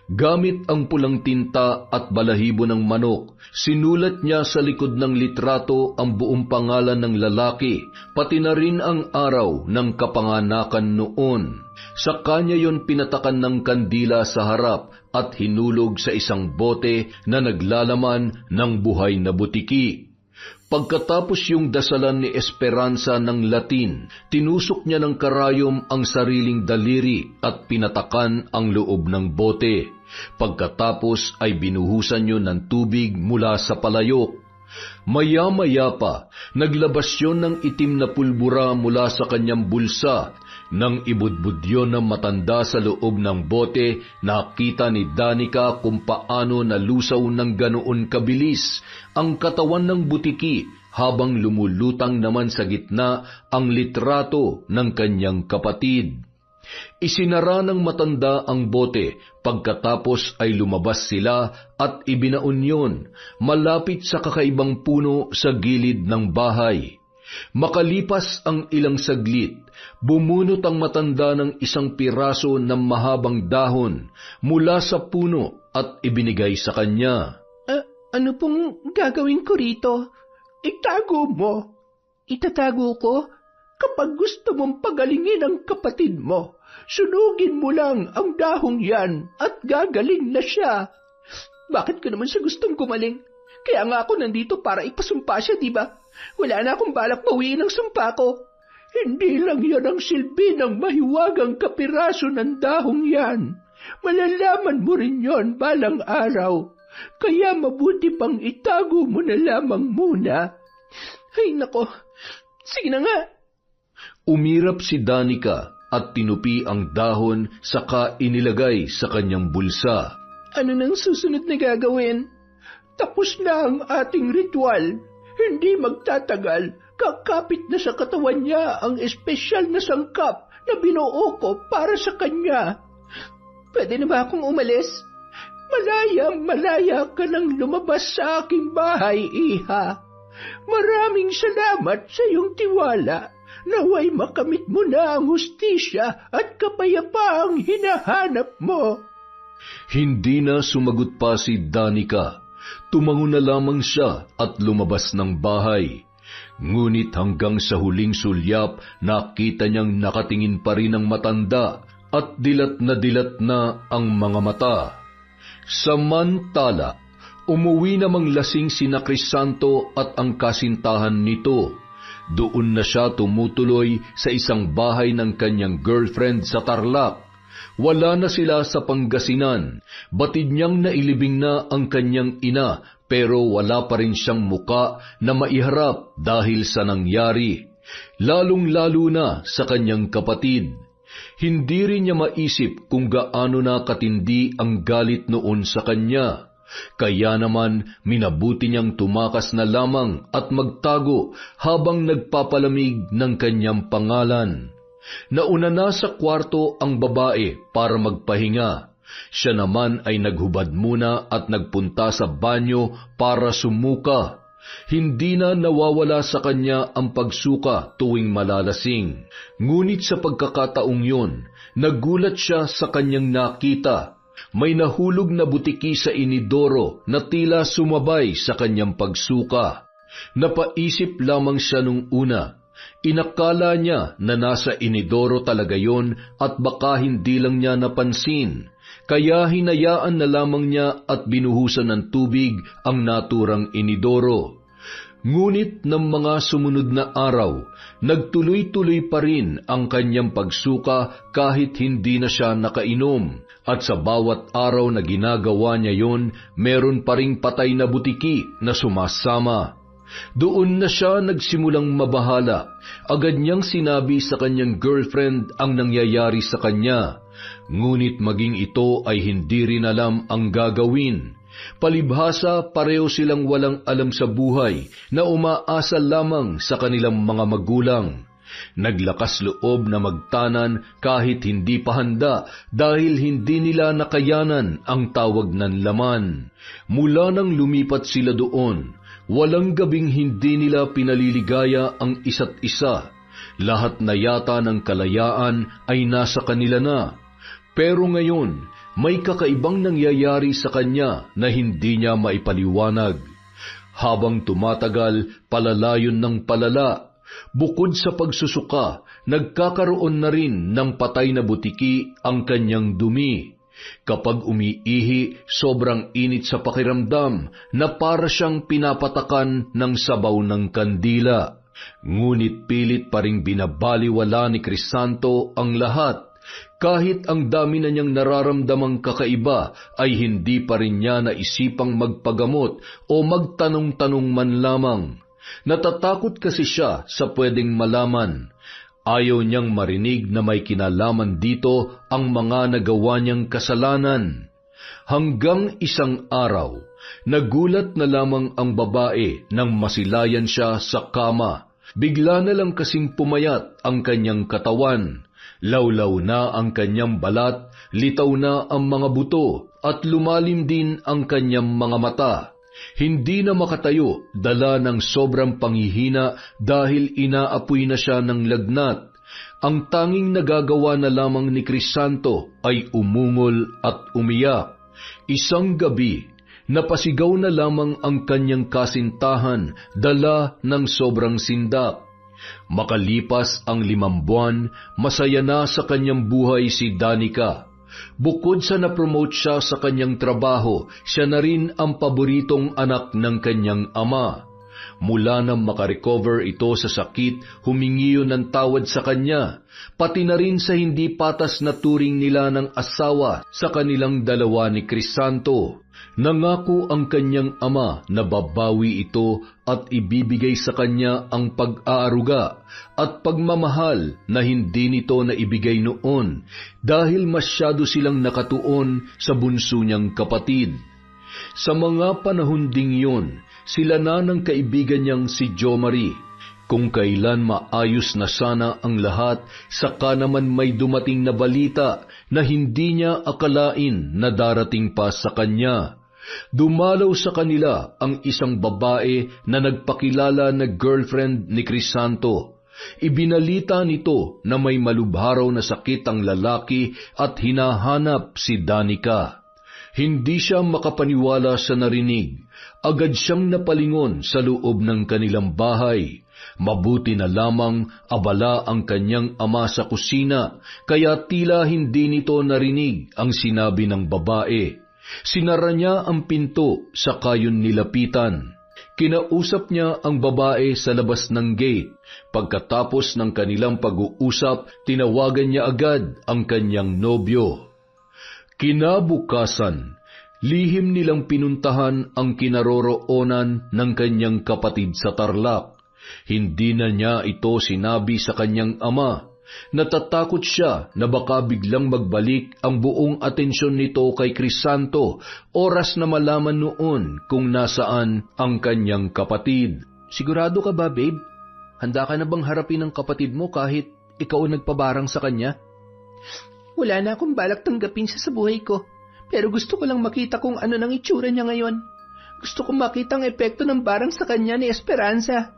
Gamit ang pulang tinta at balahibo ng manok, sinulat niya sa likod ng litrato ang buong pangalan ng lalaki, pati na rin ang araw ng kapanganakan noon. Sa kanya yon pinatakan ng kandila sa harap at hinulog sa isang bote na naglalaman ng buhay na butiki. Pagkatapos yung dasalan ni Esperanza ng Latin, tinusok niya ng karayom ang sariling daliri at pinatakan ang loob ng bote. Pagkatapos ay binuhusan niyo ng tubig mula sa palayok. Maya-maya pa, naglabas yun ng itim na pulbura mula sa kanyang bulsa. Nang ibudbud yun ng matanda sa loob ng bote, nakita ni Danica kung paano nalusaw ng ganoon kabilis ang katawan ng butiki habang lumulutang naman sa gitna ang litrato ng kanyang kapatid. Isinara ng matanda ang bote, pagkatapos ay lumabas sila at ibinaon yun malapit sa kakaibang puno sa gilid ng bahay. Makalipas ang ilang saglit, bumunot ang matanda ng isang piraso ng mahabang dahon mula sa puno at ibinigay sa kanya. Ano pong gagawin ko rito? Itago mo. Itatago ko? Kapag gusto mong pagalingin ang kapatid mo, sunugin mo lang ang dahong yan at gagaling na siya. Bakit ko naman siya gustong gumaling? Kaya nga ako nandito para ipasumpa siya, di ba? Wala na akong balak bawiin ang sumpa ko. Hindi lang yan ang silbi ng mahiwagang kapiraso ng dahong yan. Malalaman mo rin yon balang araw. kaya mabuti pang itago mo na lamang muna. Ay nako, sige na nga. Umirap si Danica at tinupi ang dahon saka inilagay sa kanyang bulsa. Ano nang susunod na gagawin? Tapos na ang ating ritual. Hindi magtatagal, kakapit na sa katawan niya ang espesyal na sangkap na binuo ko para sa kanya. Pwede na ba akong umalis? Malaya ka nang lumabas sa aking bahay, Iha. Maraming salamat sa iyong tiwala. Naway makamit mo na ang hustisya at kapayapaang hinahanap mo. Hindi na sumagot pa si Danica. Tumango na lamang siya at lumabas ng bahay. Ngunit hanggang sa huling sulyap, nakita niyang nakatingin pa rin ang matanda at dilat na ang mga mata. Samantala, umuwi namang lasing sina Crisanto at ang kasintahan nito. Doon na siya tumutuloy sa isang bahay ng kanyang girlfriend sa Tarlac. Wala na sila sa Pangasinan. Batid niyang nailibing na ang kanyang ina, pero wala pa rin siyang muka na maiharap dahil sa nangyari. Lalong-lalo na sa kanyang kapatid. Hindi rin niya maisip kung gaano na katindi ang galit noon sa kanya. Kaya naman minabuti niyang tumakas na lamang at magtago habang nagpapalamig ng kanyang pangalan. Nauna na sa kwarto ang babae para magpahinga. Siya naman ay naghubad muna at nagpunta sa banyo para sumuka. Hindi na nawawala sa kanya ang pagsuka tuwing malalasing. Ngunit sa pagkakataong yun, nagulat siya sa kanyang nakita. May nahulog na butiki sa inidoro na tila sumabay sa kanyang pagsuka. Napaisip lamang siya nung una. Inakala niya na nasa inidoro talaga yon at baka hindi lang niya napansin. Kaya hinayaan na lamang niya at binuhusan ng tubig ang naturang inidoro. Ngunit ng mga sumunod na araw, nagtuloy-tuloy pa rin ang kanyang pagsuka kahit hindi na siya nakainom. At sa bawat araw na ginagawa niya yon, meron pa ring patay na butiki na sumasama. Doon na siya nagsimulang mabahala. Agad niyang sinabi sa kanyang girlfriend ang nangyayari sa kanya. Ngunit maging ito ay hindi rin alam ang gagawin. Palibhasa pareho silang walang alam sa buhay na umaasa lamang sa kanilang mga magulang. Naglakas loob na magtanan kahit hindi pa handa dahil hindi nila nakayanan ang tawag ng laman. Mula nang lumipat sila doon, walang gabing hindi nila pinaliligaya ang isa't isa. Lahat na yata ng kalayaan ay nasa kanila na. Pero ngayon, may kakaibang nangyayari sa kanya na hindi niya maipaliwanag. Habang tumatagal, palalayon ng palala. Bukod sa pagsusuka, nagkakaroon na rin ng patay na butiki ang kanyang dumi. Kapag umiihi, sobrang init sa pakiramdam na para siyang pinapatakan ng sabaw ng kandila. Ngunit pilit pa ring binabaliwala ni Crisanto ang lahat. Kahit ang dami na niyang nararamdamang kakaiba ay hindi pa rin niya naisipang magpagamot o magtanong-tanong man lamang. Natatakot kasi siya sa pwedeng malaman. Ayaw niyang marinig na may kinalaman dito ang mga nagawa niyang kasalanan. Hanggang isang araw, nagulat na lamang ang babae nang masilayan siya sa kama. Bigla na lang kasing pumayat ang kanyang katawan. Lawlaw na ang kanyang balat, litaw na ang mga buto, at lumalim din ang kanyang mga mata. Hindi na makatayo, dala ng sobrang panghihina dahil inaapoy na siya ng lagnat. Ang tanging nagagawa na lamang ni Crisanto ay umungol at umiyak. Isang gabi, napasigaw na lamang ang kanyang kasintahan, dala ng sobrang sindak. Makalipas ang 5 buwan, masaya na sa kanyang buhay si Danica. Bukod sa na-promote siya sa kanyang trabaho, siya na rin ang paboritong anak ng kanyang ama. Mula nang makarecover ito sa sakit, humingi yun ng tawad sa kanya, pati na rin sa hindi patas na turing nila ng asawa sa kanilang dalawa ni Crisanto. Nangako ang kanyang ama na babawi ito at ibibigay sa kanya ang pag-aaruga at pagmamahal na hindi nito naibigay noon dahil masyado silang nakatuon sa bunso niyang kapatid. Sa mga panahon ding yun, sila na ng kaibigan niyang si Jomari. Kung kailan maayos na sana ang lahat, saka naman may dumating na balita na hindi niya akalain na darating pa sa kanya. Dumalaw sa kanila ang isang babae na nagpakilala na girlfriend ni Crisanto. Ibinalita nito na may malubharaw na sakit ang lalaki at hinahanap si Danica. Hindi siya makapaniwala sa narinig. Agad siyang napalingon sa loob ng kanilang bahay. Mabuti na lamang abala ang kanyang ama sa kusina, kaya tila hindi nito narinig ang sinabi ng babae. Sinara niya ang pinto sa kayon nilapitan. Kinausap niya ang babae sa labas ng gate. Pagkatapos ng kanilang pag-uusap, tinawagan niya agad ang kanyang nobyo. Kinabukasan, lihim nilang pinuntahan ang kinaroroonan ng kanyang kapatid sa Tarlac. Hindi na niya ito sinabi sa kanyang ama. Natatakot siya na baka biglang magbalik ang buong atensyon nito kay Crisanto oras na malaman noon kung nasaan ang kanyang kapatid. Sigurado ka ba, babe? Handa ka na bang harapin ang kapatid mo kahit ikaw ang nagpabarang sa kanya? Wala na akong balak tanggapin siya sa buhay ko, pero gusto ko lang makita kung ano nang itsura niya ngayon. Gusto kong makita ang epekto ng barang sa kanya ni Esperanza.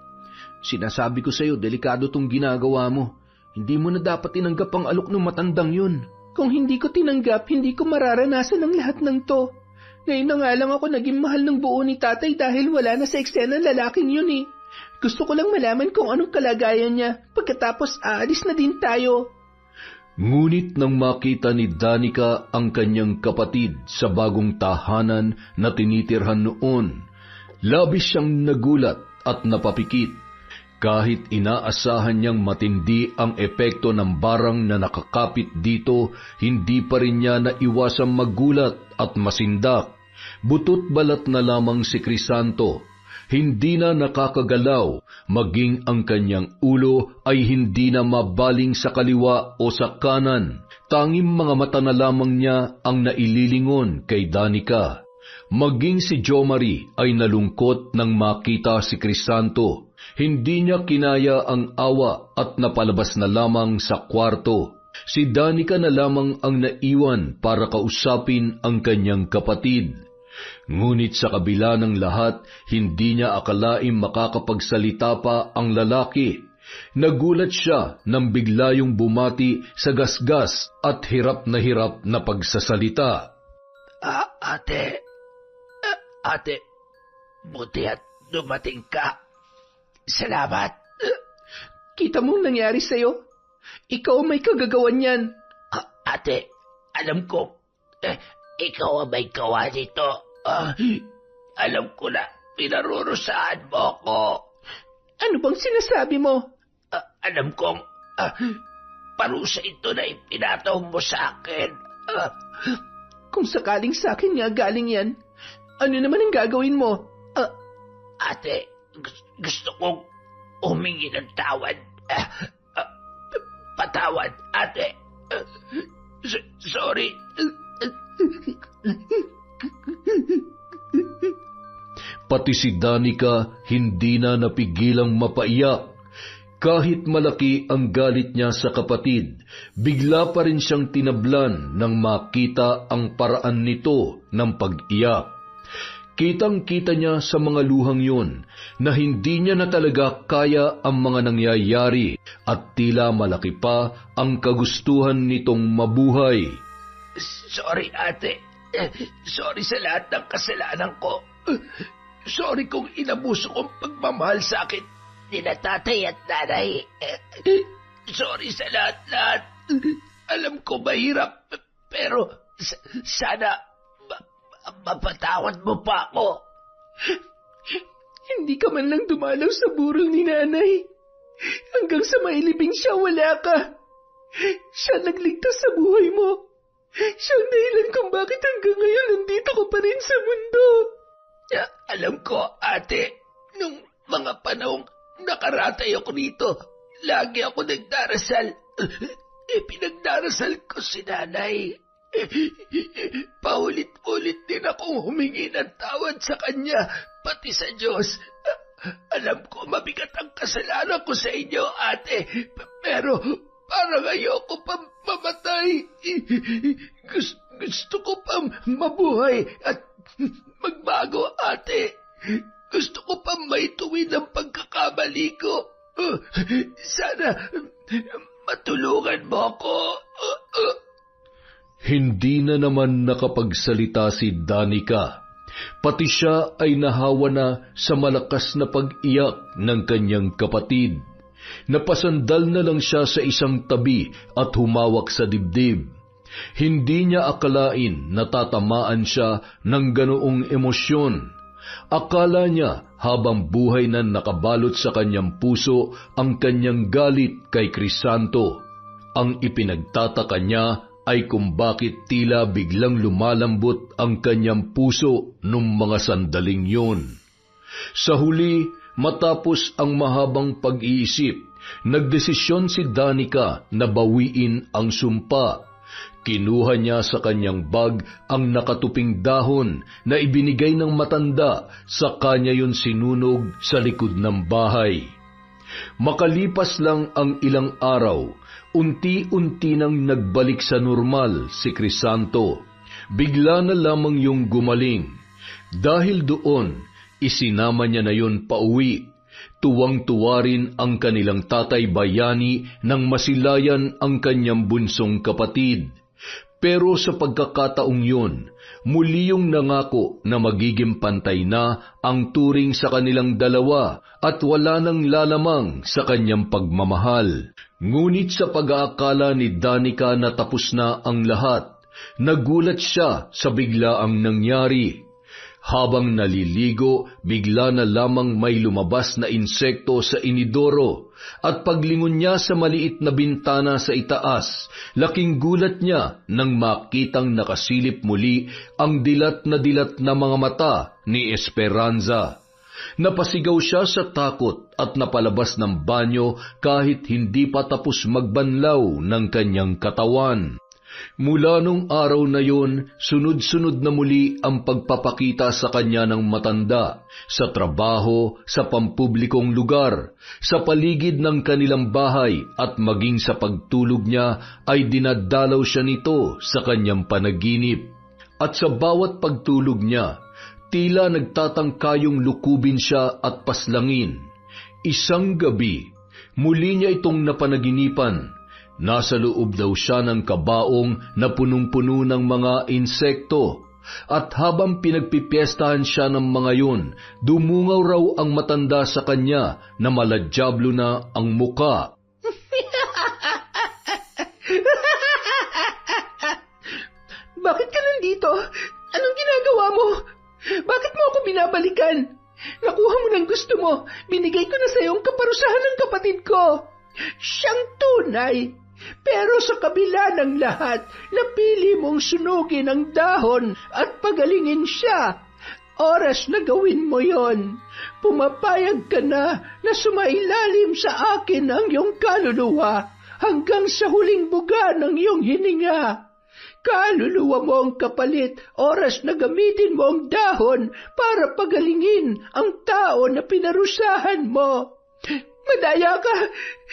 Sinasabi ko sa'yo, delikado tong ginagawa mo. Hindi mo na dapat tinanggap ang alok ng matandang yun. Kung hindi ko tinanggap, hindi ko mararanasan ang lahat ng to. Ngayon na nga lang ako naging mahal ng buo ni tatay dahil wala na sa eksena lalaking yun eh. Gusto ko lang malaman kung anong kalagayan niya. Pagkatapos aalis na din tayo. Ngunit nang makita ni Danica ang kanyang kapatid sa bagong tahanan na tinitirhan noon, labis siyang nagulat at napapikit. Kahit inaasahan niyang matindi ang epekto ng barang na nakakapit dito, hindi pa rin niya naiwasang magulat at masindak. Butot balat na lamang si Crisanto. Hindi na nakakagalaw, maging ang kanyang ulo ay hindi na mabaling sa kaliwa o sa kanan. Tanging mga mata na lamang niya ang naililingon kay Danica. Maging si Jomari ay nalungkot nang makita si Crisanto. Hindi niya kinaya ang awa at napalabas na lamang sa kwarto. Si Danica na lamang ang naiwan para kausapin ang kanyang kapatid. Ngunit sa kabila ng lahat, hindi niya akalaing makakapagsalita pa ang lalaki. Nagulat siya nang bigla yung bumati sa gasgas at hirap na pagsasalita. Ate, buti at dumating ka. Salamat. Kita mong nangyari sa'yo? Ikaw may kagagawan yan. Ate, alam ko, ikaw ang may gawa nito. Alam ko na, pinarurusahan mo ako. Ano bang sinasabi mo? Alam kong, parusa ito na ipinataw mo sa akin. Kung sakaling sa akin nga galing yan, ano naman ang gagawin mo? Ate, gusto kong humingi ng tawad. Patawad, ate. Sorry. Pati si Danica hindi na napigilang mapaiyak. Kahit malaki ang galit niya sa kapatid, bigla pa rin siyang tinablan nang makita ang paraan nito ng pag-iyak. Kitang-kita niya sa mga luhang yun na hindi niya na talaga kaya ang mga nangyayari at tila malaki pa ang kagustuhan nitong mabuhay. Sorry, ate. Sorry sa lahat ng kasalanan ko. Sorry kung inabuso kong pagmamahal sa akin ni na tatay at nanay. Sorry sa lahat-lahat. Alam ko mahirap, pero sana mapatawad mo pa ako. Hindi ka man lang dumalaw sa burol ni nanay. Hanggang sa mailibing siya, wala ka. Siya nagligtas sa buhay mo. Siyang dahilan kung bakit hanggang ngayon nandito ko pa rin sa mundo. Alam ko, ate, nung mga panahong nakaratay ako rito, lagi ako nagdarasal. Pinagdarasal ko si nanay. Paulit-ulit din akong humingi ng tawad sa kanya, pati sa Diyos. Alam ko mabigat ang kasalanan ko sa inyo, ate, pero parang ayoko pa mamatay. Gusto ko pa mabuhay at magbago, ate. Gusto ko pa maituwid ang pagkakamali ko. Sana matulungan mo ako. Hindi na naman nakapagsalita si Danica. Pati siya ay nahawa na sa malakas na pag-iyak ng kanyang kapatid. Napasandal na lang siya sa isang tabi at humawak sa dibdib. Hindi niya akalain na tatamaan siya ng ganoong emosyon. Akala niya habang buhay na nakabalot sa kanyang puso ang kanyang galit kay Crisanto. Ang ipinagtataka niya ay kung bakit tila biglang lumalambot ang kanyang puso nung mga sandaling yun. Sa huli, matapos ang mahabang pag-iisip, nagdesisyon si Danica na bawiin ang sumpa. Kinuha niya sa kanyang bag ang nakatuping dahon na ibinigay ng matanda, sa kanya yun sinunog sa likod ng bahay. Makalipas lang ang ilang araw, unti-unti nang nagbalik sa normal si Crisanto. Bigla na lamang yung gumaling. Dahil doon, isinama niya na yun pauwi. Tuwang-tuwa rin ang kanilang tatay Bayani nang masilayan ang kanyang bunsong kapatid. Pero sa pagkakataong yun, muli yung nangako na magiging pantay na ang turing sa kanilang dalawa at wala nang lalamang sa kanyang pagmamahal. Ngunit sa pag-aakala ni Danica na tapos na ang lahat, nagulat siya sa biglaang nangyari. Habang naliligo, bigla na lamang may lumabas na insekto sa inidoro, at paglingon niya sa maliit na bintana sa itaas, laking gulat niya nang makitang nakasilip muli ang dilat na mga mata ni Esperanza. Napasigaw siya sa takot at napalabas ng banyo kahit hindi pa tapos magbanlaw ng kanyang katawan. Mula nung araw na yun, sunod-sunod na muli ang pagpapakita sa kanya ng matanda, sa trabaho, sa pampublikong lugar, sa paligid ng kanilang bahay at maging sa pagtulog niya ay dinadalaw siya nito sa kanyang panaginip. At sa bawat pagtulog niya, tila nagtatangkayong lukubin siya at paslangin. Isang gabi, muli niya itong napanaginipan. Nasa loob daw siya ng kabaong na punong-puno ng mga insekto, at habang pinagpipiestahan siya ng mga yun, dumungaw raw ang matanda sa kanya na maladyablo na ang muka. Bakit ka nandito? Anong ginagawa mo? Bakit mo ako binabalikan? Nakuha mo ng gusto mo. Binigay ko na sa iyo ang kaparusahan ng kapatid ko. Siyang tunay. Pero sa kabila ng lahat, napili mong sunugin ang dahon at pagalingin siya. Oras na gawin mo yon. Pumapayag ka na sumailalim sa akin ang iyong kaluluwa hanggang sa huling buga ng iyong hininga. Kaluluwa mo ang kapalit, oras na gamitin mo ang dahon para pagalingin ang tao na pinarusahan mo. Madaya ka!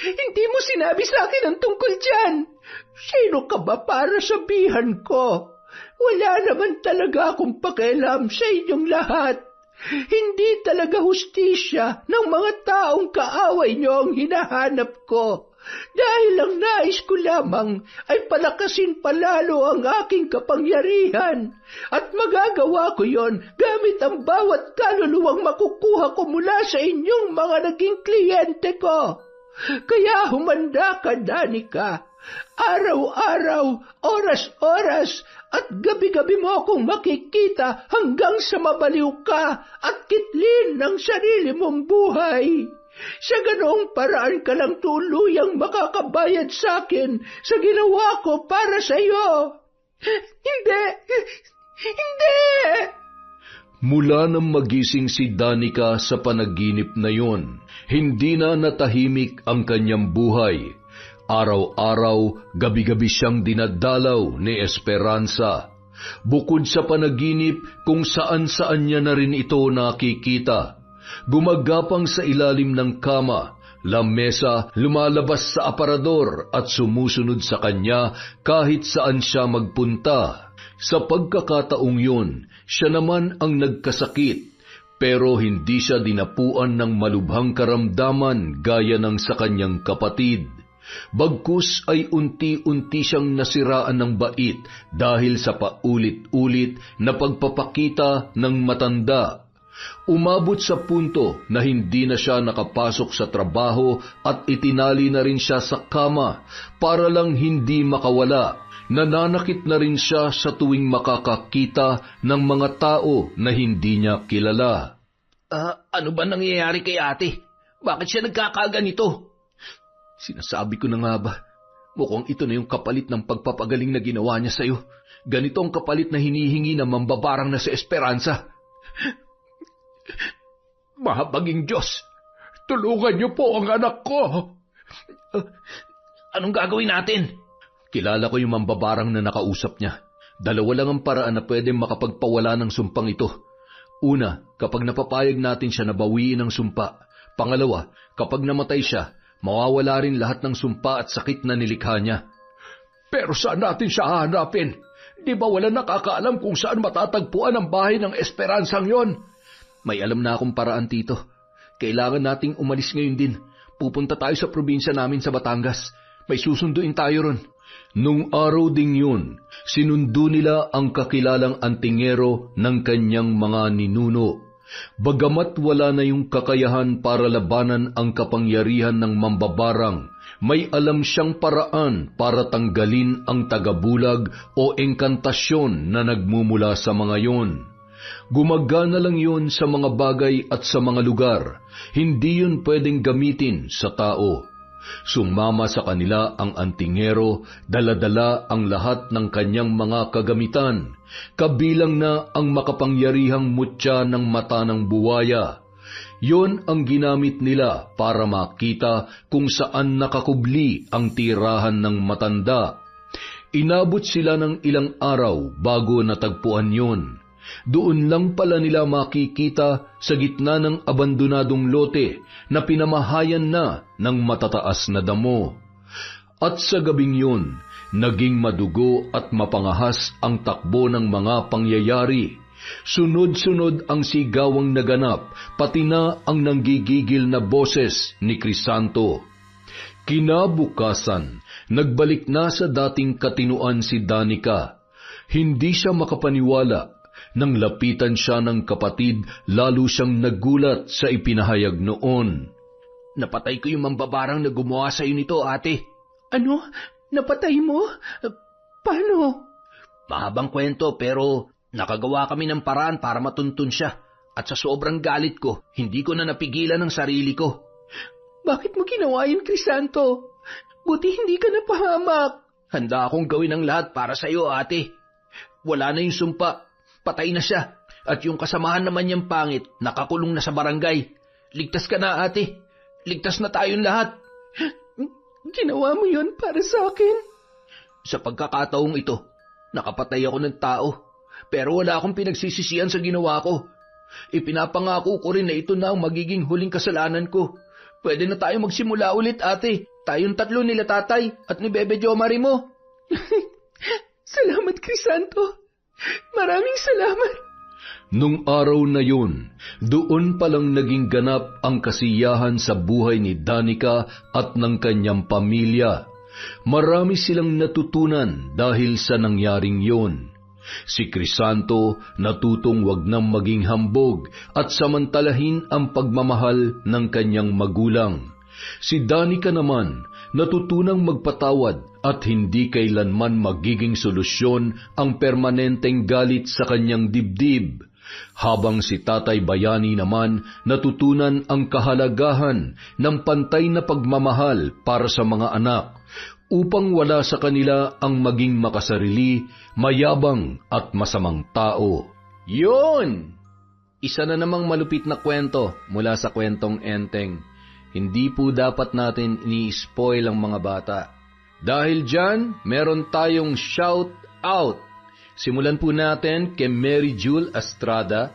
Hindi mo sinabi sa akin ang tungkol dyan. Sino ka ba para sabihan ko? Wala naman talaga akong pakialam sa inyong lahat. Hindi talaga hustisya ng mga taong kaaway niyo ang hinahanap ko. Dahil ang nais ko lamang ay palakasin palalo ang aking kapangyarihan, at magagawa ko yon gamit ang bawat kaluluwang makukuha ko mula sa inyong mga naging kliyente ko. Kaya humanda ka, Danica. Araw-araw, oras-oras, at gabi-gabi mo akong makikita hanggang sa mabaliw ka at kitlin ng sarili mong buhay. Sa ganoong paraan ka lang tuluyang makakabayad sa akin sa ginawa ko para sa iyo. Hindi! Hindi! Mula nang magising si Danica sa panaginip na yon, hindi na natahimik ang kanyang buhay. Araw-araw, gabi-gabi siyang dinadalaw ni Esperanza. Bukod sa panaginip kung saan-saan niya na rin ito nakikita. Gumagapang sa ilalim ng kama, lamesa, lumalabas sa aparador at sumusunod sa kanya kahit saan siya magpunta. Sa pagkakataong yun, siya naman ang nagkasakit, pero hindi siya dinapuan ng malubhang karamdaman gaya ng sa kanyang kapatid. Bagkus ay unti-unti siyang nasiraan ng bait dahil sa paulit-ulit na pagpapakita ng matanda. Umabot sa punto na hindi na siya nakapasok sa trabaho at itinali na rin siya sa kama para lang hindi makawala. Nananakit na rin siya sa tuwing makakakita ng mga tao na hindi niya kilala. Ano ba nangyayari kay ate? Bakit siya nagkakaganito? Sinasabi ko na nga ba, mukhang ito na yung kapalit ng pagpapagaling na ginawa niya sa'yo. Ganito ang kapalit na hinihingi ng mambabarang na si Esperanza. Mahabaging Diyos, tulungan niyo po ang anak ko. Anong gagawin natin? Kilala ko yung mambabarang na nakausap niya. Dalawa lang ang paraan na pwedeng makapagpawala ng sumpang ito. Una, kapag napapayag natin siya na bawiin ang sumpa. Pangalawa, kapag namatay siya, mawawala rin lahat ng sumpa at sakit na nilikha niya. Pero saan natin siya hahanapin? Di ba wala nakakaalam kung saan matatagpuan ang bahay ng Esperansang yon? May alam na akong paraan, Tito. Kailangan nating umalis ngayon din. Pupunta tayo sa probinsya namin sa Batangas. May susunduin tayo ron. Nung araw ding yun, sinundo nila ang kakilalang antingero ng kanyang mga ninuno. Bagamat wala na yung kakayahan para labanan ang kapangyarihan ng mambabarang, may alam siyang paraan para tanggalin ang tagabulag o engkantasyon na nagmumula sa mga yon. Gumagana lang yun sa mga bagay at sa mga lugar, hindi yun pwedeng gamitin sa tao. Sumama sa kanila ang antingero, dala-dala ang lahat ng kanyang mga kagamitan, kabilang na ang makapangyarihang mutya ng mata ng buwaya. Yon ang ginamit nila para makita kung saan nakakubli ang tirahan ng matanda. Inabot sila ng ilang araw bago natagpuan yon. Doon lang pala nila makikita sa gitna ng abandonadong lote na pinamahayan na ng matataas na damo. At sa gabing yun, naging madugo at mapangahas ang takbo ng mga pangyayari. Sunod-sunod ang sigawang naganap, pati na ang nanggigigil na boses ni Crisanto. Kinabukasan, nagbalik na sa dating katinuan si Danica. Hindi siya makapaniwala. Nang lapitan siya ng kapatid, lalo siyang nagulat sa ipinahayag noon. Napatay ko yung mambabarang na gumawa sa'yo nito, ate. Ano? Napatay mo? Paano? Mahabang kwento pero nakagawa kami ng paraan para matuntun siya. At sa sobrang galit ko, hindi ko na napigilan ang sarili ko. Bakit mo ginawa yun, Crisanto? Buti hindi ka napahamak. Handa akong gawin ang lahat para sa'yo, ate. Wala na yung sumpa. Patay na siya. At yung kasamahan naman niyang pangit, nakakulong na sa barangay. Ligtas ka na, ate. Ligtas na tayong lahat. Ginawa mo yun para sa akin? Sa pagkakataong ito, nakapatay ako ng tao. Pero wala akong pinagsisisihan sa ginawa ko. Ipinapangako ko rin na ito na ang magiging huling kasalanan ko. Pwede na tayo magsimula ulit, ate. Tayong tatlo nila tatay at ni Bebe Jomari mo. Salamat, Crisanto. Maraming salamat. Nung araw na yun, doon palang naging ganap ang kasiyahan sa buhay ni Danica at ng kanyang pamilya. Marami silang natutunan dahil sa nangyaring yun. Si Crisanto natutong wag nang maging hambog at samantalahin ang pagmamahal ng kanyang magulang. Si Danica naman natutunang magpatawad at hindi kailanman magiging solusyon ang permanenteng galit sa kanyang dibdib. Habang si Tatay Bayani naman natutunan ang kahalagahan ng pantay na pagmamahal para sa mga anak upang wala sa kanila ang maging makasarili, mayabang at masamang tao. Yun! Isa na namang malupit na kwento mula sa kwentong Enteng. Hindi po dapat natin ini-spoil ang mga bata. Dahil dyan, meron tayong shout out. Simulan po natin kay Mary Jewel Estrada.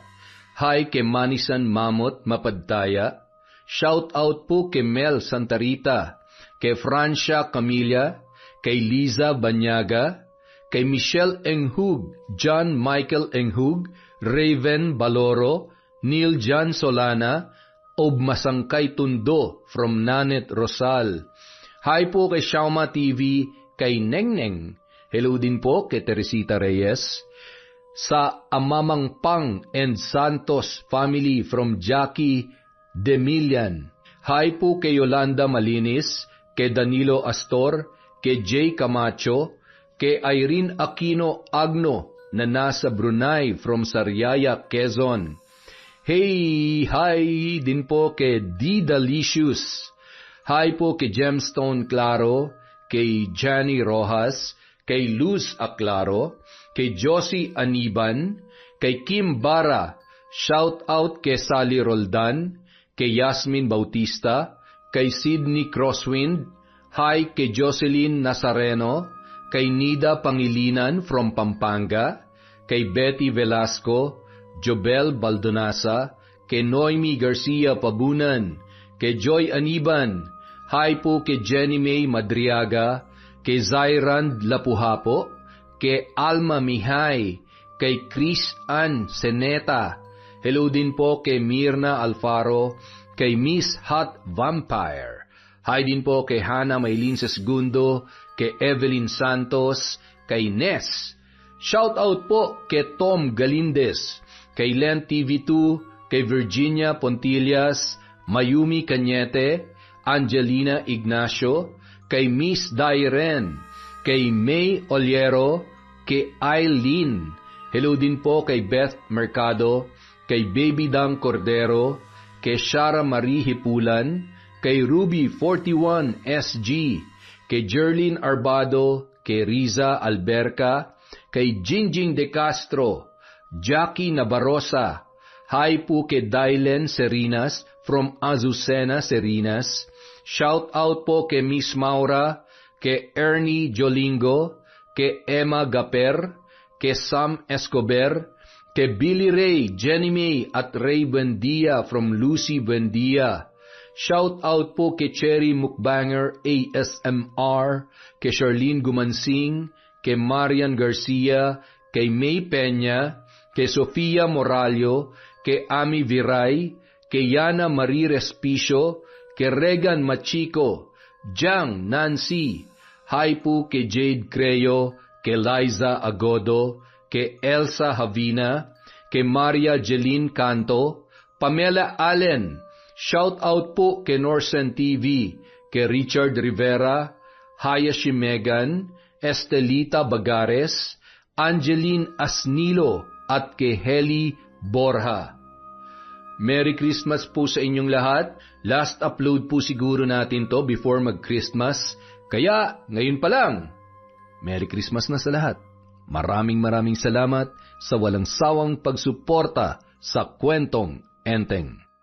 Hi kay Manisan Mamot Mapadtaya. Shout out po kay Mel Santarita, kay Francia Camilla, kay Liza Banyaga, kay Michelle Enghug, John Michael Enghug, Raven Baloro, Neil John Solana, Ob Masangkay Tundo from Nanet Rosal. Hi po kay Shauma TV, kay Nengneng. Hello din po kay Teresita Reyes. Sa Amamang Pang and Santos family from Jackie Demilian. Hi po kay Yolanda Malinis, kay Danilo Astor, kay Jay Camacho, kay Irene Aquino Agno na nasa Brunei from Sariaya, Quezon. Hey, hi din po kay D. Delicious. Hi po kay Gemstone Claro, kay Johnny Rojas, kay Luz Aclaro, kay Josie Aniban, kay Kim Bara, shout out kay Sally Roldan, kay Yasmin Bautista, kay Sydney Crosswind, hi kay Jocelyn Nazareno, kay Nida Pangilinan from Pampanga, kay Betty Velasco, Jobel Baldonasa, kay Noemi Garcia Pabunan, kay Joy Aniban, hi po kay Jenny May Madriaga, kay Zairand Lapuhapo, kay Alma Mihay, kay Chris Ann Seneta, hello din po kay Mirna Alfaro, kay Miss Hot Vampire, hi din po kay Hannah Maylin Sesgundo, kay Evelyn Santos, kay Ness. Shout out po kay Tom Galindez, kay Len TV2, kay Virginia Pontillas, Mayumi Cañete, Angelina Ignacio, kay Miss Dairen, kay May Oliero, kay Eileen. Hello din po kay Beth Mercado, kay Baby Dang Cordero, kay Shara Marie Hipulan, kay Ruby 41 SG, kay Jerlyn Arbado, kay Riza Alberca, kay Jingjing De Castro, Jackie Nabarosa, hi po kay Dylen Serinas from Azucena, Serinas. Shout out po kay Miss Maura, kay Ernie Jolingo, kay Emma Gaper, kay Sam Escobar, kay Billy Ray, Jenny May at Ray Buendia from Lucy Buendia. Shout out po kay Cherry Mukbanger ASMR, kay Charlene Gumansing, kay Marian Garcia, kay May Peña, kay Sofia Moralio, kay Ami Viray, kay Yana Marie Respicio, kay Regan Machico, Jang Nancy, hi po kay Jade Creo, kay Liza Agodo, kay Elsa Havina, kay Maria Jeline Canto, Pamela Allen, shout out po kay Norsen TV, kay Richard Rivera, Hayashi Megan, Estelita Bagares, Angeline Asnilo, at kay Heli Borja. Merry Christmas po sa inyong lahat. Last upload po siguro natin to before mag-Christmas. Kaya, ngayon pa lang, Merry Christmas na sa lahat. Maraming salamat sa walang sawang pagsuporta sa kwentong Enteng.